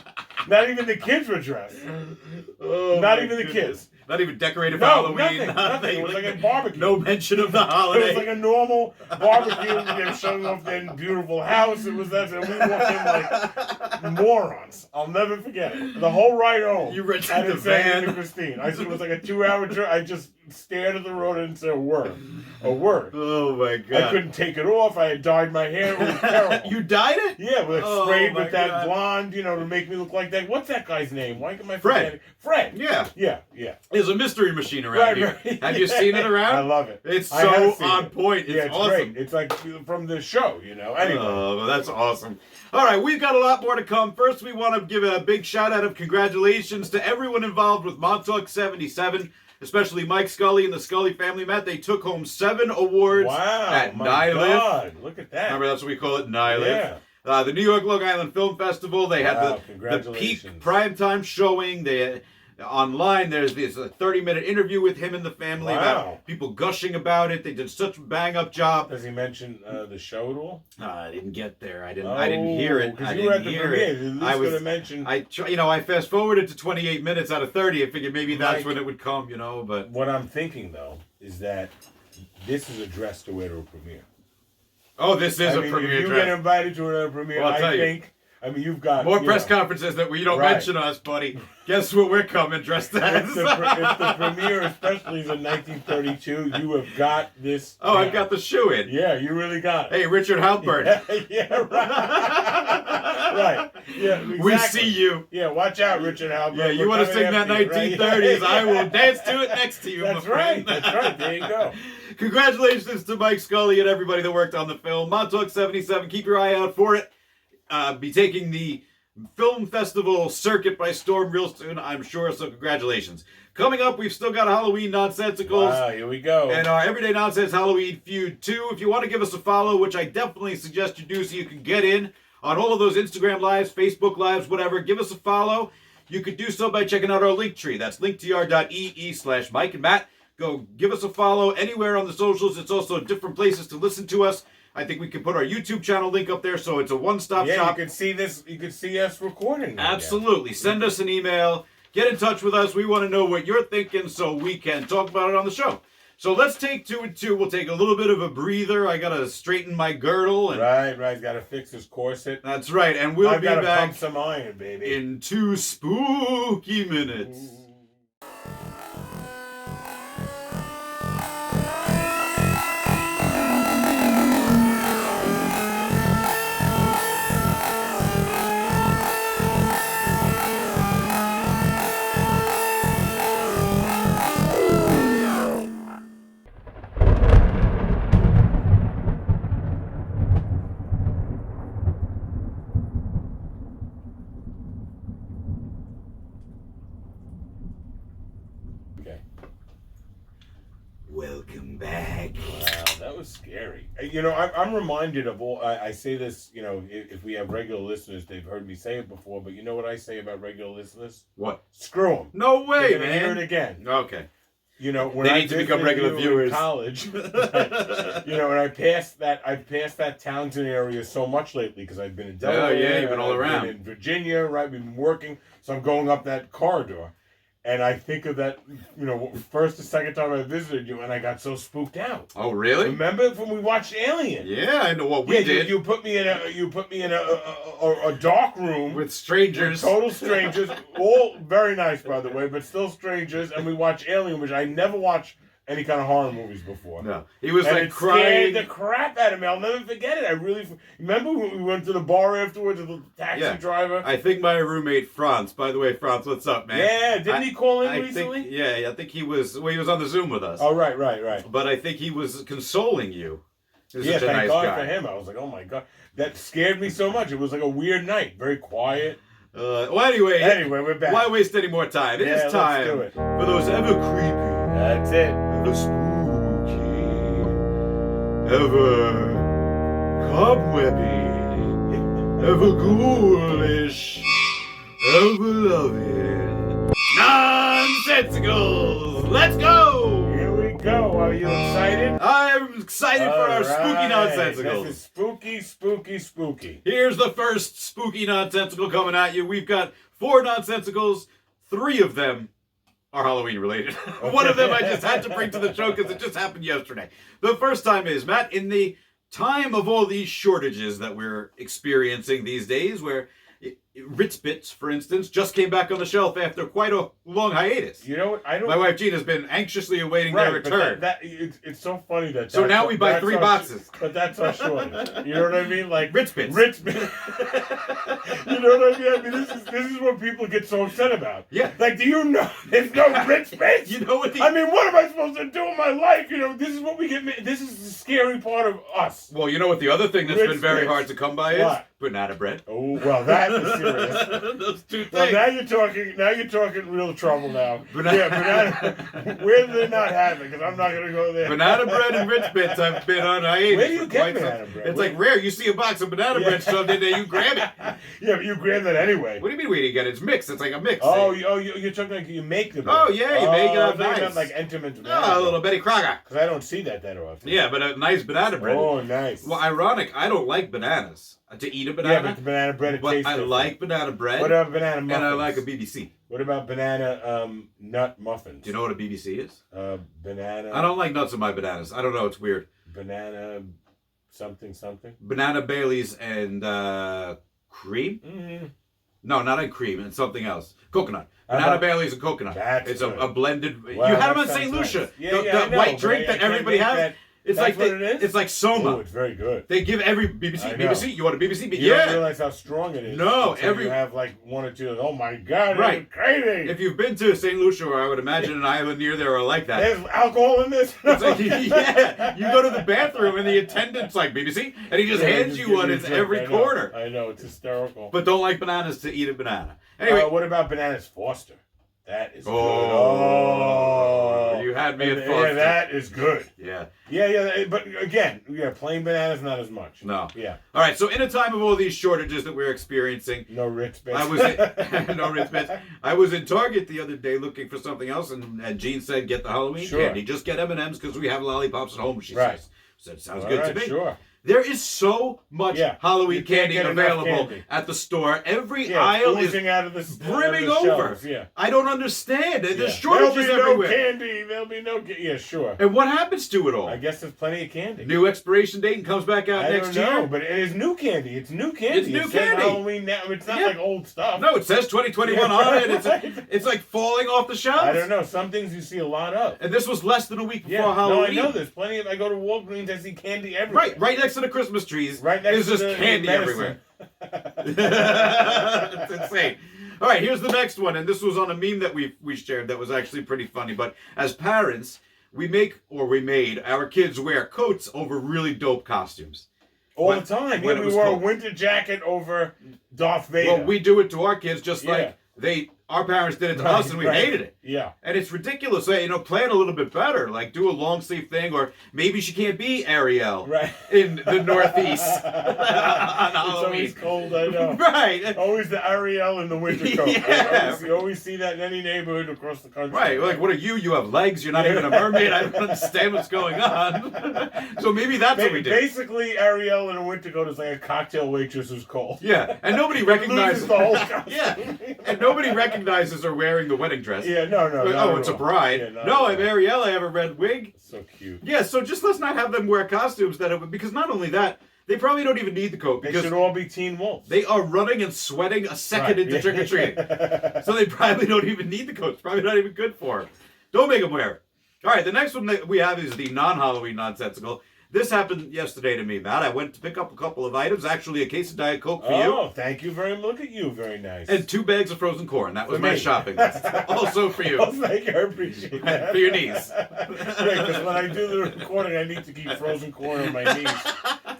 [SPEAKER 3] Not even the kids were dressed.
[SPEAKER 2] Oh,
[SPEAKER 3] not even the kids.
[SPEAKER 2] Not even decorated for Halloween.
[SPEAKER 3] Nothing. It was like a barbecue.
[SPEAKER 2] No mention of the holiday.
[SPEAKER 3] It was like a normal barbecue. They were showing off their beautiful house. It was that, and we walked in like morons. I'll never forget it. The whole ride home.
[SPEAKER 2] You rented
[SPEAKER 3] I
[SPEAKER 2] the
[SPEAKER 3] didn't say anything
[SPEAKER 2] van.
[SPEAKER 3] to Christine. I said it was like a 2-hour trip. I just stared at the road and didn't say a word. A word.
[SPEAKER 2] Oh my god!
[SPEAKER 3] I couldn't take it off. I had dyed my hair. It was terrible.
[SPEAKER 2] You dyed it?
[SPEAKER 3] Yeah, with
[SPEAKER 2] Oh,
[SPEAKER 3] sprayed
[SPEAKER 2] my
[SPEAKER 3] with that
[SPEAKER 2] God.
[SPEAKER 3] blonde, to make me look like that. What's that guy's name? Why am I
[SPEAKER 2] Fred.
[SPEAKER 3] forgetting? Fred.
[SPEAKER 2] Yeah.
[SPEAKER 3] Yeah.
[SPEAKER 2] There's a mystery machine around here.
[SPEAKER 3] Right.
[SPEAKER 2] Have you seen it around?
[SPEAKER 3] I love it.
[SPEAKER 2] It's
[SPEAKER 3] I have
[SPEAKER 2] so
[SPEAKER 3] seen
[SPEAKER 2] on
[SPEAKER 3] it.
[SPEAKER 2] point. It's
[SPEAKER 3] It's
[SPEAKER 2] awesome.
[SPEAKER 3] great. It's like from the show, Anyway.
[SPEAKER 2] Oh, well, that's awesome. All right, we've got a lot more to come. First, we want to give a big shout out of congratulations to everyone involved with Montauk 77, especially Mike Scully and the Scully family. Matt, they took home 7 awards at
[SPEAKER 3] my
[SPEAKER 2] NYLIF.
[SPEAKER 3] God, look at that.
[SPEAKER 2] Remember, that's what we call it, NYLIF.
[SPEAKER 3] Yeah.
[SPEAKER 2] The New York Long Island Film Festival, they had the peak
[SPEAKER 3] congratulations.
[SPEAKER 2] primetime showing. They online, there's this 30-minute interview with him and the family about people gushing about it. They did such a bang-up job.
[SPEAKER 3] Does he mention the show at all?
[SPEAKER 2] I didn't get there. I didn't hear it.
[SPEAKER 3] Because
[SPEAKER 2] I
[SPEAKER 3] you were at
[SPEAKER 2] didn't
[SPEAKER 3] the
[SPEAKER 2] hear
[SPEAKER 3] premiere.
[SPEAKER 2] it.
[SPEAKER 3] At least
[SPEAKER 2] I was
[SPEAKER 3] going to mention.
[SPEAKER 2] I fast forwarded to 28 minutes out of 30. I figured maybe that's
[SPEAKER 3] Mike,
[SPEAKER 2] when it would come, but
[SPEAKER 3] what I'm thinking though is that this is a dress to wear to a premiere.
[SPEAKER 2] Oh, this is a
[SPEAKER 3] if
[SPEAKER 2] premiere
[SPEAKER 3] you
[SPEAKER 2] dress.
[SPEAKER 3] get invited to another premiere,
[SPEAKER 2] Well, I'll tell you.
[SPEAKER 3] think. I mean, you've got
[SPEAKER 2] More press conferences that you don't mention us, buddy. Guess what we're coming dressed as?
[SPEAKER 3] If the premiere, especially is in 1932, you have got this.
[SPEAKER 2] Oh, I've got the shoe in.
[SPEAKER 3] Yeah, you really got it.
[SPEAKER 2] Hey, Richard Halpern.
[SPEAKER 3] Yeah, right. Right. Yeah, exactly.
[SPEAKER 2] We see you.
[SPEAKER 3] Yeah, watch out, Richard Halpern.
[SPEAKER 2] Yeah, you want to sing that 1930s? I will dance to it next to you.
[SPEAKER 3] That's
[SPEAKER 2] my friend.
[SPEAKER 3] right. That's right. There you go.
[SPEAKER 2] Congratulations to Mike Scully and everybody that worked on the film. Montauk 77. Keep your eye out for it. Be taking the film festival circuit by storm real soon, I'm sure, so congratulations. Coming up, we've still got Halloween Nonsensicals.
[SPEAKER 3] Wow, here we go.
[SPEAKER 2] And our Everyday Nonsense Halloween Feud 2. If you want to give us a follow, which I definitely suggest you do so you can get in on all of those Instagram lives, Facebook lives, whatever, give us a follow. You could do so by checking out our link tree. That's linktr.ee/Mike and Matt. Go give us a follow anywhere on the socials. It's also different places to listen to us. I think we can put our YouTube channel link up there, so it's a one-stop shop.
[SPEAKER 3] Yeah, you can see this. You can see us recording.
[SPEAKER 2] Absolutely. Send us an email. Get in touch with us. We want to know what you're thinking so we can talk about it on the show. So let's take 2 and 2. We'll take a little bit of a breather. I got to straighten my girdle. And
[SPEAKER 3] Right. Got to fix his corset.
[SPEAKER 2] that's right. And we'll be
[SPEAKER 3] gotta
[SPEAKER 2] back
[SPEAKER 3] pump some iron, baby.
[SPEAKER 2] in 2 spooky minutes.
[SPEAKER 3] Okay.
[SPEAKER 2] Welcome back.
[SPEAKER 3] Wow, that was scary. I'm reminded of all. I say this. If we have regular listeners, they've heard me say it before. But you know what I say about regular listeners?
[SPEAKER 2] What?
[SPEAKER 3] Screw them.
[SPEAKER 2] No way,
[SPEAKER 3] You're gonna
[SPEAKER 2] man.
[SPEAKER 3] hear it again.
[SPEAKER 2] Okay.
[SPEAKER 3] You know, when
[SPEAKER 2] They
[SPEAKER 3] I
[SPEAKER 2] need to become
[SPEAKER 3] visited
[SPEAKER 2] regular
[SPEAKER 3] you
[SPEAKER 2] viewers.
[SPEAKER 3] in college, you know, and I've passed that Townsend area so much lately because I've been in Delaware.
[SPEAKER 2] Oh, yeah, you've been all
[SPEAKER 3] I've
[SPEAKER 2] around.
[SPEAKER 3] Been in Virginia, right? We've been working, so I'm going up that corridor, and I think of that, you know, first or second time I visited you, and I got so spooked out.
[SPEAKER 2] Oh, really?
[SPEAKER 3] Remember when we watched Alien?
[SPEAKER 2] Yeah, I know what we did.
[SPEAKER 3] You put me in a dark room
[SPEAKER 2] With strangers.
[SPEAKER 3] with total strangers, all very nice by the way, but still strangers, and we watch Alien, which I never watched any kind of horror movies before.
[SPEAKER 2] No, he was
[SPEAKER 3] And
[SPEAKER 2] like
[SPEAKER 3] it
[SPEAKER 2] crying.
[SPEAKER 3] scared the crap out of me. I'll never forget it. I really remember when we went to the bar afterwards with the taxi driver.
[SPEAKER 2] I think my roommate Franz. By the way, Franz, what's up, man?
[SPEAKER 3] Yeah, didn't he call in recently?
[SPEAKER 2] I think he was. Well, he was on the Zoom with us.
[SPEAKER 3] Oh, right.
[SPEAKER 2] But I think he was consoling you. He's
[SPEAKER 3] Yeah,
[SPEAKER 2] such a
[SPEAKER 3] thank
[SPEAKER 2] nice
[SPEAKER 3] God
[SPEAKER 2] guy.
[SPEAKER 3] for him. I was like, oh my God, that scared me so much. It was like a weird night, very quiet.
[SPEAKER 2] Well, anyway,
[SPEAKER 3] We're back.
[SPEAKER 2] why waste any more time? It is
[SPEAKER 3] let's
[SPEAKER 2] time
[SPEAKER 3] do it.
[SPEAKER 2] for those ever creepy,
[SPEAKER 3] That's it.
[SPEAKER 2] ever spooky, ever cobwebby, ever ghoulish, ever loving nonsensicals. Let's go!
[SPEAKER 3] Here we go. Are you excited?
[SPEAKER 2] I'm excited for our spooky nonsensicals.
[SPEAKER 3] This is spooky.
[SPEAKER 2] Here's the first spooky nonsensical coming at you. We've got 4 nonsensicals. 3 of them are Halloween related. One of them I just had to bring to the show because it just happened yesterday. The first time is, Matt, in the time of all these shortages that we're experiencing these days, where Ritz Bits, for instance, just came back on the shelf after quite a long hiatus.
[SPEAKER 3] You know what? I don't.
[SPEAKER 2] My wife Jean has been anxiously awaiting their return.
[SPEAKER 3] But it's so funny that.
[SPEAKER 2] So now we buy 3 boxes.
[SPEAKER 3] But that's our shortage. You know what I mean? Like
[SPEAKER 2] Ritz Bits.
[SPEAKER 3] You know what I mean? I mean, this is what people get so upset about.
[SPEAKER 2] Yeah.
[SPEAKER 3] Like, do you know there's no Ritz Bits?
[SPEAKER 2] You know what
[SPEAKER 3] I mean, what am I supposed to do in my life? You know, this is what we get. This is the scary part of us.
[SPEAKER 2] Well, you know what the other thing that's
[SPEAKER 3] Ritz
[SPEAKER 2] been very
[SPEAKER 3] Bits.
[SPEAKER 2] hard to come by is?
[SPEAKER 3] What?
[SPEAKER 2] Banana bread.
[SPEAKER 3] Oh, well, that is serious.
[SPEAKER 2] Those 2 things.
[SPEAKER 3] Well, now you're talking real trouble now.
[SPEAKER 2] Banana-
[SPEAKER 3] Banana. Where do they not have it? Because I'm not going to go there.
[SPEAKER 2] Banana bread and Ritz Bits have been on hiatus.
[SPEAKER 3] Where do you
[SPEAKER 2] for
[SPEAKER 3] get
[SPEAKER 2] quite
[SPEAKER 3] banana
[SPEAKER 2] some-
[SPEAKER 3] bread?
[SPEAKER 2] It's like rare. You see a box of banana bread shoved in there, you grab it.
[SPEAKER 3] Yeah, but you grab that anyway.
[SPEAKER 2] What do you mean we didn't get it? It's mixed. It's like a mix.
[SPEAKER 3] You're talking like you make the bread.
[SPEAKER 2] Oh, yeah, you make it
[SPEAKER 3] I
[SPEAKER 2] out
[SPEAKER 3] thought you
[SPEAKER 2] nice.
[SPEAKER 3] meant like Entenmann's
[SPEAKER 2] Oh, a little Betty Crocker.
[SPEAKER 3] Because I don't see that often.
[SPEAKER 2] Yeah, but a nice banana bread.
[SPEAKER 3] Oh, nice.
[SPEAKER 2] Well, ironic. I don't like bananas. To eat a banana.
[SPEAKER 3] Yeah, but the banana bread, it
[SPEAKER 2] but
[SPEAKER 3] tastes
[SPEAKER 2] I
[SPEAKER 3] different.
[SPEAKER 2] like banana bread.
[SPEAKER 3] What about banana muffins?
[SPEAKER 2] And I like a BBC.
[SPEAKER 3] What about banana nut muffins?
[SPEAKER 2] Do you know what a BBC is?
[SPEAKER 3] Banana.
[SPEAKER 2] I don't like nuts in my bananas. I don't know. It's weird.
[SPEAKER 3] Banana something.
[SPEAKER 2] Banana Baileys and cream?
[SPEAKER 3] Mm-hmm.
[SPEAKER 2] No, not in cream. And something else. Coconut.
[SPEAKER 3] How
[SPEAKER 2] Banana
[SPEAKER 3] about-
[SPEAKER 2] Baileys and coconut.
[SPEAKER 3] That's
[SPEAKER 2] It's
[SPEAKER 3] good.
[SPEAKER 2] a blended.
[SPEAKER 3] Wow,
[SPEAKER 2] you had them
[SPEAKER 3] that
[SPEAKER 2] on
[SPEAKER 3] sounds
[SPEAKER 2] St. Lucia.
[SPEAKER 3] nice. Yeah, I
[SPEAKER 2] the
[SPEAKER 3] know,
[SPEAKER 2] white
[SPEAKER 3] but
[SPEAKER 2] drink
[SPEAKER 3] I
[SPEAKER 2] that
[SPEAKER 3] can't
[SPEAKER 2] everybody
[SPEAKER 3] make
[SPEAKER 2] has.
[SPEAKER 3] that.
[SPEAKER 2] It's
[SPEAKER 3] That's
[SPEAKER 2] like
[SPEAKER 3] what it is?
[SPEAKER 2] It's like Soma.
[SPEAKER 3] Oh, it's very good.
[SPEAKER 2] They give every BBC.
[SPEAKER 3] I know.
[SPEAKER 2] BBC. You want a BBC?
[SPEAKER 3] You don't
[SPEAKER 2] Yeah.
[SPEAKER 3] realize how strong it is.
[SPEAKER 2] No,
[SPEAKER 3] until you have like 1 or 2. Oh my God!
[SPEAKER 2] Right.
[SPEAKER 3] It's crazy.
[SPEAKER 2] If you've been to St. Lucia, or I would imagine an island near there are like that.
[SPEAKER 3] There's alcohol in this.
[SPEAKER 2] It's like, yeah, you go to the bathroom and the attendant's like BBC, and he just
[SPEAKER 3] Yeah,
[SPEAKER 2] hands
[SPEAKER 3] just
[SPEAKER 2] you
[SPEAKER 3] gives
[SPEAKER 2] one.
[SPEAKER 3] a
[SPEAKER 2] It's
[SPEAKER 3] drink.
[SPEAKER 2] every
[SPEAKER 3] I know.
[SPEAKER 2] corner.
[SPEAKER 3] I know, it's hysterical.
[SPEAKER 2] But don't like bananas to eat a banana. Anyway,
[SPEAKER 3] What about bananas Foster? That is good.
[SPEAKER 2] Oh, you had me at Foster.
[SPEAKER 3] Yeah, that is good.
[SPEAKER 2] Yeah.
[SPEAKER 3] Yeah, but again, plain bananas not as much.
[SPEAKER 2] No.
[SPEAKER 3] Yeah.
[SPEAKER 2] All right. So in a time of all these shortages that we're experiencing,
[SPEAKER 3] No Ritz Bits.
[SPEAKER 2] I was in, no Ritz Bits. I was in Target the other day looking for something else, and Jean said, "Get the Halloween
[SPEAKER 3] Sure.
[SPEAKER 2] candy. Just get M&Ms because we have lollipops at home." She
[SPEAKER 3] Right.
[SPEAKER 2] says. Said sounds
[SPEAKER 3] All
[SPEAKER 2] good
[SPEAKER 3] right,
[SPEAKER 2] to me.
[SPEAKER 3] Sure.
[SPEAKER 2] There is so much Halloween
[SPEAKER 3] You can't
[SPEAKER 2] candy
[SPEAKER 3] get enough
[SPEAKER 2] available
[SPEAKER 3] candy.
[SPEAKER 2] at the store. Every
[SPEAKER 3] Yeah,
[SPEAKER 2] aisle is
[SPEAKER 3] oozing out of the
[SPEAKER 2] brimming
[SPEAKER 3] the
[SPEAKER 2] over.
[SPEAKER 3] shelves, Yeah.
[SPEAKER 2] I don't understand. There's
[SPEAKER 3] There'll
[SPEAKER 2] shortages
[SPEAKER 3] be no
[SPEAKER 2] everywhere.
[SPEAKER 3] candy. There'll be no. Yeah, sure.
[SPEAKER 2] And what happens to it all?
[SPEAKER 3] I guess there's plenty of candy.
[SPEAKER 2] New expiration date and comes back out
[SPEAKER 3] I
[SPEAKER 2] next
[SPEAKER 3] don't know,
[SPEAKER 2] year.
[SPEAKER 3] but it is new candy. It's new candy.
[SPEAKER 2] It's new
[SPEAKER 3] It says
[SPEAKER 2] candy.
[SPEAKER 3] Halloween now. It's not
[SPEAKER 2] Yeah.
[SPEAKER 3] like old stuff.
[SPEAKER 2] No, it says 2021
[SPEAKER 3] Yeah,
[SPEAKER 2] on it.
[SPEAKER 3] right.
[SPEAKER 2] It's like falling off the shelves.
[SPEAKER 3] I don't know. Some things you see a lot of.
[SPEAKER 2] And this was less than a week before
[SPEAKER 3] Yeah,
[SPEAKER 2] Halloween.
[SPEAKER 3] no, I know there's plenty of. I go to Walgreens, I see candy everywhere.
[SPEAKER 2] Right next to the Christmas trees.
[SPEAKER 3] Right next
[SPEAKER 2] There's
[SPEAKER 3] to
[SPEAKER 2] just
[SPEAKER 3] the
[SPEAKER 2] candy
[SPEAKER 3] medicine.
[SPEAKER 2] everywhere. It's insane. All right, here's the next one, and this was on a meme that we shared that was actually pretty funny. But as parents, we made our kids wear coats over really dope costumes.
[SPEAKER 3] All the time.
[SPEAKER 2] when
[SPEAKER 3] Yeah,
[SPEAKER 2] it
[SPEAKER 3] we
[SPEAKER 2] was
[SPEAKER 3] wore
[SPEAKER 2] cold.
[SPEAKER 3] a winter jacket over Darth Vader.
[SPEAKER 2] Well, we do it to our kids just
[SPEAKER 3] Yeah.
[SPEAKER 2] like they our parents did it to us and we hated it.
[SPEAKER 3] Yeah.
[SPEAKER 2] And it's ridiculous. So, plan a little bit better. Like, do a long sleeve thing, or maybe she can't be Ariel in the Northeast on Halloween.
[SPEAKER 3] It's always cold, I know.
[SPEAKER 2] Right.
[SPEAKER 3] Always the Ariel in the winter coat.
[SPEAKER 2] Yeah.
[SPEAKER 3] You always see that in any neighborhood across the country.
[SPEAKER 2] Right. Like, what are you? You have legs. You're not even a mermaid. I don't understand what's going on. So maybe that's what we do.
[SPEAKER 3] Basically, Ariel in a winter coat is like a cocktail waitress who's cold.
[SPEAKER 2] Yeah. And nobody recognizes
[SPEAKER 3] the whole costume.
[SPEAKER 2] Yeah. And nobody recognizes her wearing the wedding dress.
[SPEAKER 3] Yeah, no.
[SPEAKER 2] Like, oh, it's a bride.
[SPEAKER 3] Yeah,
[SPEAKER 2] no, I'm Ariel. I have a red wig.
[SPEAKER 3] So cute.
[SPEAKER 2] Yeah, so just let's not have them wear costumes because not only that, they probably don't even need the coat.
[SPEAKER 3] They
[SPEAKER 2] Because
[SPEAKER 3] should all be Teen Wolves.
[SPEAKER 2] they are running and sweating a second into trick-or-treating. So they probably don't even need the coat. It's probably not even good for them. Don't make them wear it. All right, the next one that we have is the non-Halloween nonsensical. This happened yesterday to me, Matt. I went to pick up a couple of items. Actually, a case of Diet Coke for you.
[SPEAKER 3] Oh, thank you very much. Look at you. Very nice.
[SPEAKER 2] And 2 bags of frozen corn. That was
[SPEAKER 3] For
[SPEAKER 2] my
[SPEAKER 3] me.
[SPEAKER 2] shopping list. Also for you.
[SPEAKER 3] Oh, thank you. I appreciate that.
[SPEAKER 2] For your niece.
[SPEAKER 3] Because when I do the recording, I need to keep frozen corn on my knees.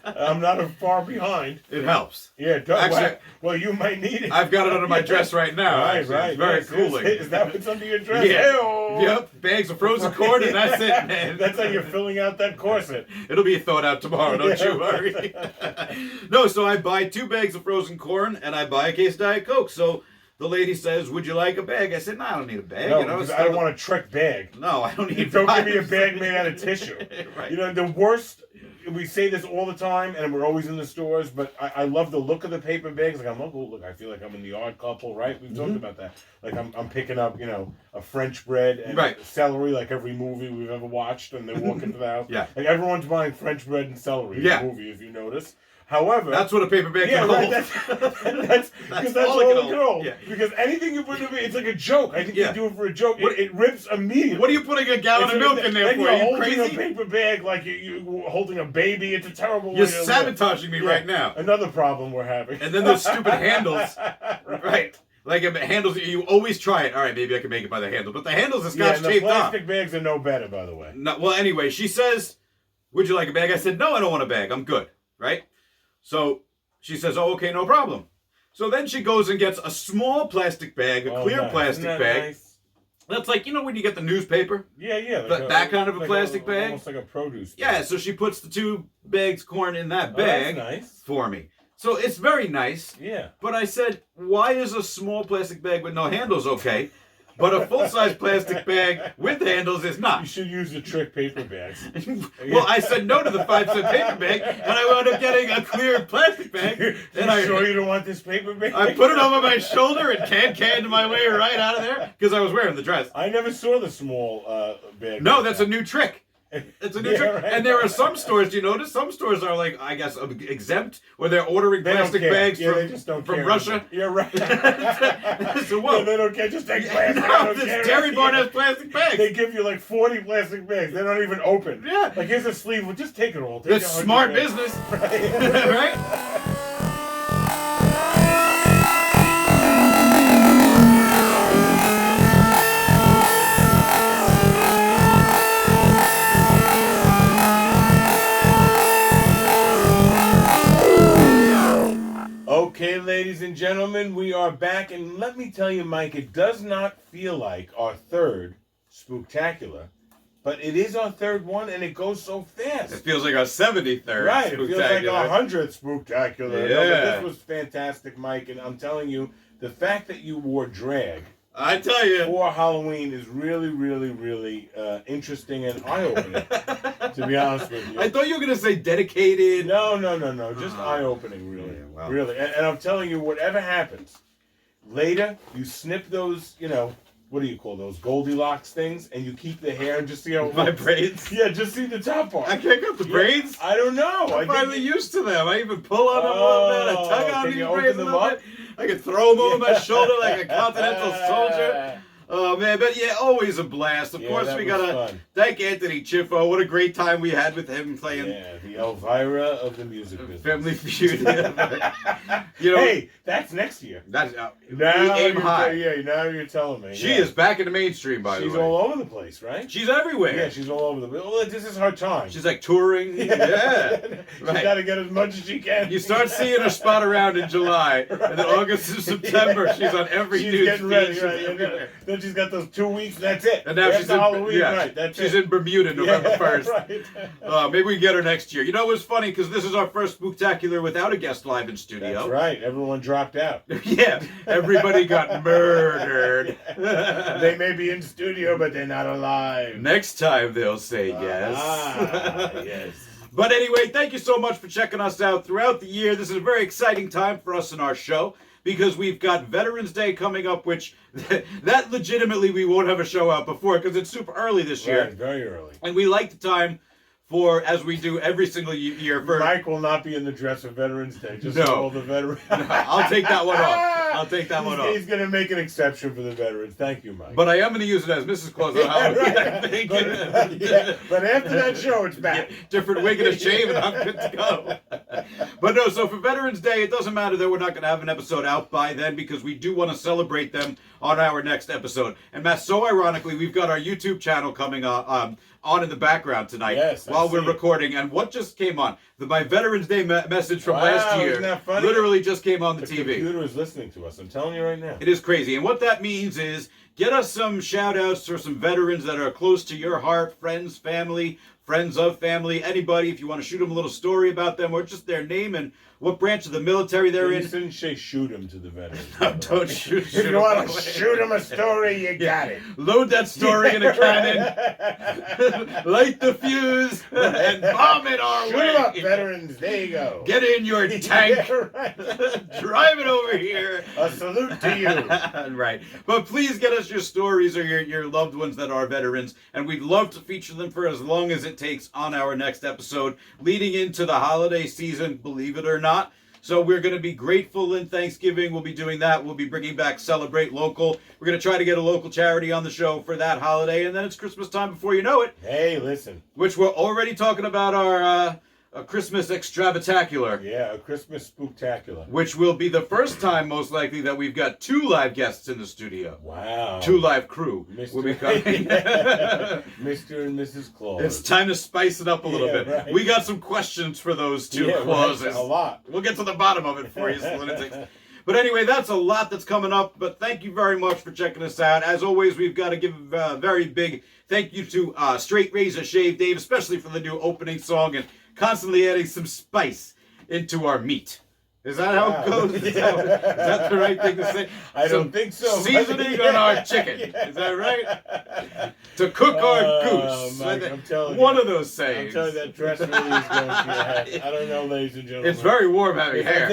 [SPEAKER 3] I'm not far behind.
[SPEAKER 2] It helps.
[SPEAKER 3] Yeah, it does.
[SPEAKER 2] Actually,
[SPEAKER 3] well, you might need it.
[SPEAKER 2] I've got it under my dress right now.
[SPEAKER 3] Right,
[SPEAKER 2] actually.
[SPEAKER 3] right.
[SPEAKER 2] It's very
[SPEAKER 3] yes,
[SPEAKER 2] cooling.
[SPEAKER 3] Is that what's under your dress?
[SPEAKER 2] Yeah.
[SPEAKER 3] Hey-oh.
[SPEAKER 2] Yep. Bags of frozen corn, and that's it, man.
[SPEAKER 3] That's how you're filling out that corset.
[SPEAKER 2] It'll be thought out tomorrow, don't
[SPEAKER 3] Yeah,
[SPEAKER 2] you worry. No, so I buy 2 bags of frozen corn, and I buy a case of Diet Coke. So the lady says, "Would you like a bag?" I said, "No, I don't need a bag."
[SPEAKER 3] No,
[SPEAKER 2] you know,
[SPEAKER 3] because I don't want a trick bag.
[SPEAKER 2] No, I don't need.
[SPEAKER 3] Don't give me a bag made out of tissue.
[SPEAKER 2] Right.
[SPEAKER 3] You know, the worst, we say this all the time, and we're always in the stores, but I love the look of the paper bags. Like, look, I feel like I'm in The Odd Couple, right? We've talked about that. Like, I'm picking up, a French bread and celery, like every movie we've ever watched, and they walk into the house.
[SPEAKER 2] Yeah.
[SPEAKER 3] Like, everyone's buying French bread and celery in the movie, if you notice. However,
[SPEAKER 2] that's what a paper bag can hold.
[SPEAKER 3] That's all it can hold.
[SPEAKER 2] Yeah.
[SPEAKER 3] Because anything you put in it's like a joke. I think
[SPEAKER 2] Yeah.
[SPEAKER 3] they do it for a joke. It rips immediately.
[SPEAKER 2] What are you putting a gallon of milk in there for?
[SPEAKER 3] You're
[SPEAKER 2] Are you
[SPEAKER 3] holding
[SPEAKER 2] crazy?
[SPEAKER 3] a paper bag like you're holding a baby. It's a terrible way
[SPEAKER 2] You're
[SPEAKER 3] to live.
[SPEAKER 2] sabotaging me right now.
[SPEAKER 3] Another problem we're having.
[SPEAKER 2] And then those stupid handles. Right. Like, if it handles, you always try it. All right, maybe I can make it by the handle. But the handles are scotch
[SPEAKER 3] the
[SPEAKER 2] taped off.
[SPEAKER 3] plastic bags are no better, by the way.
[SPEAKER 2] No, well, anyway, she says, "Would you like a bag?" I said, "No, I don't want a bag. I'm good." Right? So she says, "Oh, okay, no problem." So then she goes and gets a small plastic bag, a clear plastic bag. Nice? That's like, when you get the newspaper?
[SPEAKER 3] Yeah.
[SPEAKER 2] Like that kind of a plastic bag?
[SPEAKER 3] Almost like a produce bag.
[SPEAKER 2] Yeah, so she puts the 2 bags of corn in that bag for me. So it's very nice.
[SPEAKER 3] Yeah.
[SPEAKER 2] But I said, why is a small plastic bag with no handles okay, but a full-size plastic bag with handles is not?
[SPEAKER 3] You should use the trick paper bags.
[SPEAKER 2] Well, I said no to the 5-cent paper bag, and I wound up getting a clear plastic bag.
[SPEAKER 3] Sure you don't want this paper bag?
[SPEAKER 2] I put it over my shoulder and canned my way right out of there because I was wearing the dress.
[SPEAKER 3] I never saw the small bag.
[SPEAKER 2] No, that's a new trick. It's a new trick.
[SPEAKER 3] Right.
[SPEAKER 2] And there are some stores, do you notice? Some stores are like, I guess, exempt, or they're ordering plastic bags from Russia.
[SPEAKER 3] You're right.
[SPEAKER 2] So what?
[SPEAKER 3] They don't care. Just take plastic.
[SPEAKER 2] No, this Dairy Barn has plastic bags.
[SPEAKER 3] They give you like 40 plastic bags. They're not even open.
[SPEAKER 2] Yeah.
[SPEAKER 3] Like, here's a sleeve. Well, just take it all.
[SPEAKER 2] That's smart business. Right?
[SPEAKER 3] Okay, ladies and gentlemen, we are back, and let me tell you, Mike, it does not feel like our 3rd Spooktacular, but it is our 3rd one, and it goes so fast.
[SPEAKER 2] It feels like our 73rd.
[SPEAKER 3] Right, it feels like our 100th Spooktacular.
[SPEAKER 2] Yeah.
[SPEAKER 3] No, but this was fantastic, Mike, and I'm telling you, the fact that you wore drag
[SPEAKER 2] I tell you,
[SPEAKER 3] for Halloween is really, really, really interesting and eye-opening, to be honest with you.
[SPEAKER 2] I thought you were going to say dedicated.
[SPEAKER 3] No. Just eye-opening, really.
[SPEAKER 2] Yeah, wow.
[SPEAKER 3] Really. And I'm telling you, whatever happens, later, you snip those, what do you call those, Goldilocks things, and you keep the hair and just see how it
[SPEAKER 2] My
[SPEAKER 3] looks.
[SPEAKER 2] braids?
[SPEAKER 3] Yeah, just see the top part.
[SPEAKER 2] I can't cut the braids?
[SPEAKER 3] I don't know.
[SPEAKER 2] I'm finally used to them. I even pull on them a little bit. I tug on
[SPEAKER 3] can
[SPEAKER 2] these
[SPEAKER 3] you
[SPEAKER 2] braids a
[SPEAKER 3] open them
[SPEAKER 2] little
[SPEAKER 3] up?
[SPEAKER 2] bit. I can throw them over my shoulder like a continental soldier. Oh, man. But, yeah, always a blast. Of course, we got to thank Anthony Chiffo. What a great time we had with him playing.
[SPEAKER 3] Yeah, the Elvira of the music business.
[SPEAKER 2] Family Feud.
[SPEAKER 3] Hey, That's next year.
[SPEAKER 2] That's we
[SPEAKER 3] Now
[SPEAKER 2] aim
[SPEAKER 3] you're
[SPEAKER 2] high.
[SPEAKER 3] now you're telling me.
[SPEAKER 2] She is back in the mainstream, by the way.
[SPEAKER 3] She's all over the place, right?
[SPEAKER 2] She's everywhere.
[SPEAKER 3] Yeah, she's all over the place. Well, this is her time.
[SPEAKER 2] She's like touring. Yeah.
[SPEAKER 3] She's
[SPEAKER 2] Right.
[SPEAKER 3] got to get as much as she can.
[SPEAKER 2] You start seeing her spot around in July, and then August and September, she's on every
[SPEAKER 3] She's
[SPEAKER 2] news
[SPEAKER 3] getting
[SPEAKER 2] feed.
[SPEAKER 3] ready,
[SPEAKER 2] She's
[SPEAKER 3] right?
[SPEAKER 2] everywhere.
[SPEAKER 3] Then she's got those 2 weeks. That's it.
[SPEAKER 2] And now
[SPEAKER 3] After
[SPEAKER 2] she's in
[SPEAKER 3] Halloween,
[SPEAKER 2] yeah,
[SPEAKER 3] right? That's
[SPEAKER 2] she's
[SPEAKER 3] it.
[SPEAKER 2] in Bermuda November 1st.
[SPEAKER 3] Right.
[SPEAKER 2] Maybe we can get her next year. You know, it was funny because this is our first Spooktacular without a guest live in studio.
[SPEAKER 3] That's right. Everyone dropped out.
[SPEAKER 2] Yeah, everybody got murdered.
[SPEAKER 3] They may be in studio, but they're not alive.
[SPEAKER 2] Next time they'll say yes.
[SPEAKER 3] Yes.
[SPEAKER 2] But anyway, thank you so much for checking us out throughout the year. This is a very exciting time for us in our show because we've got Veterans Day coming up, which that legitimately we won't have a show out before because it's super early this year.
[SPEAKER 3] Right, very early.
[SPEAKER 2] And we like the time for, as we do every single year. For
[SPEAKER 3] Mike will not be in the dress of Veterans Day. Just
[SPEAKER 2] No.
[SPEAKER 3] for all the veterans.
[SPEAKER 2] No, I'll take that one off. I'll take that one off.
[SPEAKER 3] He's going to make an exception for the veterans. Thank you, Mike.
[SPEAKER 2] But I am going to use it as Mrs. Claus on Halloween, I think.
[SPEAKER 3] But after that show, it's back.
[SPEAKER 2] Different wig and a shave, and I'm good to go. But no, so for Veterans Day, it doesn't matter that we're not going to have an episode out by then because we do want to celebrate them on our next episode. And Matt, so ironically, we've got our YouTube channel coming on in the background tonight while we're recording. And what just came on? My Veterans Day message from last year
[SPEAKER 3] isn't that funny?
[SPEAKER 2] literally just came on the
[SPEAKER 3] The
[SPEAKER 2] TV.
[SPEAKER 3] computer is listening to us. I'm telling you right now.
[SPEAKER 2] It is crazy. And what that means is get us some shout outs for some veterans that are close to your heart, friends, family, friends of family, anybody. If you want to shoot them a little story about them or just their name and what branch of the military they're
[SPEAKER 3] You
[SPEAKER 2] in.
[SPEAKER 3] shouldn't say shoot him to the veterans.
[SPEAKER 2] No, don't shoot
[SPEAKER 3] If you want to shoot him a story, you got it.
[SPEAKER 2] Load that story in a cannon, light the fuse, and bomb it our
[SPEAKER 3] Shoot
[SPEAKER 2] way.
[SPEAKER 3] him up, veterans. There you go.
[SPEAKER 2] Get in your tank,
[SPEAKER 3] Yeah, right.
[SPEAKER 2] drive it over here.
[SPEAKER 3] A salute to you.
[SPEAKER 2] Right. But please get us your stories or your loved ones that are veterans, and we'd love to feature them for as long as it takes on our next episode, leading into the holiday season, believe it or not. So we're going to be grateful in Thanksgiving. We'll be doing that. We'll be bringing back Celebrate Local. We're going to try to get a local charity on the show for that holiday, and then it's Christmas time before you know it.
[SPEAKER 3] Hey, listen.
[SPEAKER 2] Which we're already talking about our a Christmas extravacular.
[SPEAKER 3] Yeah, a Christmas spooktacular.
[SPEAKER 2] Which will be the first time, most likely, that we've got 2 live guests in the studio.
[SPEAKER 3] Wow.
[SPEAKER 2] 2 live crew will be coming.
[SPEAKER 3] Mr. and Mrs. Claus.
[SPEAKER 2] It's time to spice it up a little bit.
[SPEAKER 3] Right.
[SPEAKER 2] We got some questions for those 2 clauses.
[SPEAKER 3] Right, a lot.
[SPEAKER 2] We'll get to the bottom of it for you, lunatics. But anyway, that's a lot that's coming up. But thank you very much for checking us out. As always, we've got to give a very big thank you to Straight Razor Shave Dave, especially for the new opening song and constantly adding some spice into our meat. Is that how it goes? Is that the right thing to say?
[SPEAKER 3] I don't think so.
[SPEAKER 2] Seasoning on our chicken. Is that right? To cook our goose.
[SPEAKER 3] Mike, I'm telling
[SPEAKER 2] One
[SPEAKER 3] you.
[SPEAKER 2] of those
[SPEAKER 3] I'm
[SPEAKER 2] sayings.
[SPEAKER 3] telling you, that dress really is going to your head. I don't know, ladies and gentlemen.
[SPEAKER 2] It's very warm having hair.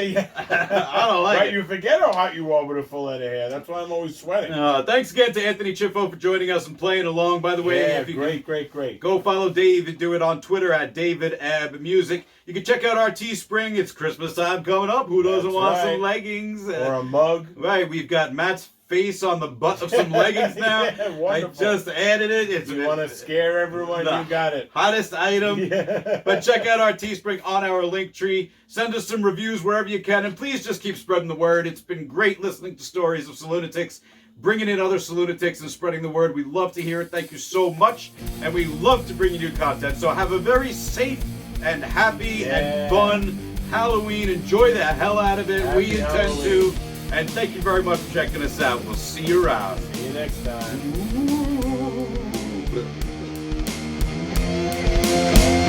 [SPEAKER 2] I don't like
[SPEAKER 3] right,
[SPEAKER 2] it.
[SPEAKER 3] you forget how hot you are with a full head of hair. That's why I'm always sweating.
[SPEAKER 2] Thanks again to Anthony Chifo for joining us and playing along. By the way,
[SPEAKER 3] Yeah,
[SPEAKER 2] if you
[SPEAKER 3] great.
[SPEAKER 2] go follow Dave and do it on Twitter at David Ab Music. You can check out our Teespring. It's Christmas time coming up. Who doesn't
[SPEAKER 3] That's
[SPEAKER 2] want
[SPEAKER 3] right.
[SPEAKER 2] some leggings?
[SPEAKER 3] Or a mug.
[SPEAKER 2] Right, we've got Matt's face on the butt of some leggings now.
[SPEAKER 3] Yeah,
[SPEAKER 2] I
[SPEAKER 3] wonderful.
[SPEAKER 2] just added it. It's
[SPEAKER 3] If you want to scare everyone,
[SPEAKER 2] the
[SPEAKER 3] you got it.
[SPEAKER 2] hottest item.
[SPEAKER 3] Yeah.
[SPEAKER 2] But check out our Teespring on our link tree. Send us some reviews wherever you can, and please just keep spreading the word. It's been great listening to stories of lunatics, bringing in other lunatics and spreading the word. We love to hear it. Thank you so much, and we love to bring you new content. So have a very safe and happy and fun Halloween. Enjoy the hell out of it. We intend to. And thank you very much for checking us out. We'll see you around.
[SPEAKER 3] See you next time.
[SPEAKER 2] Ooh.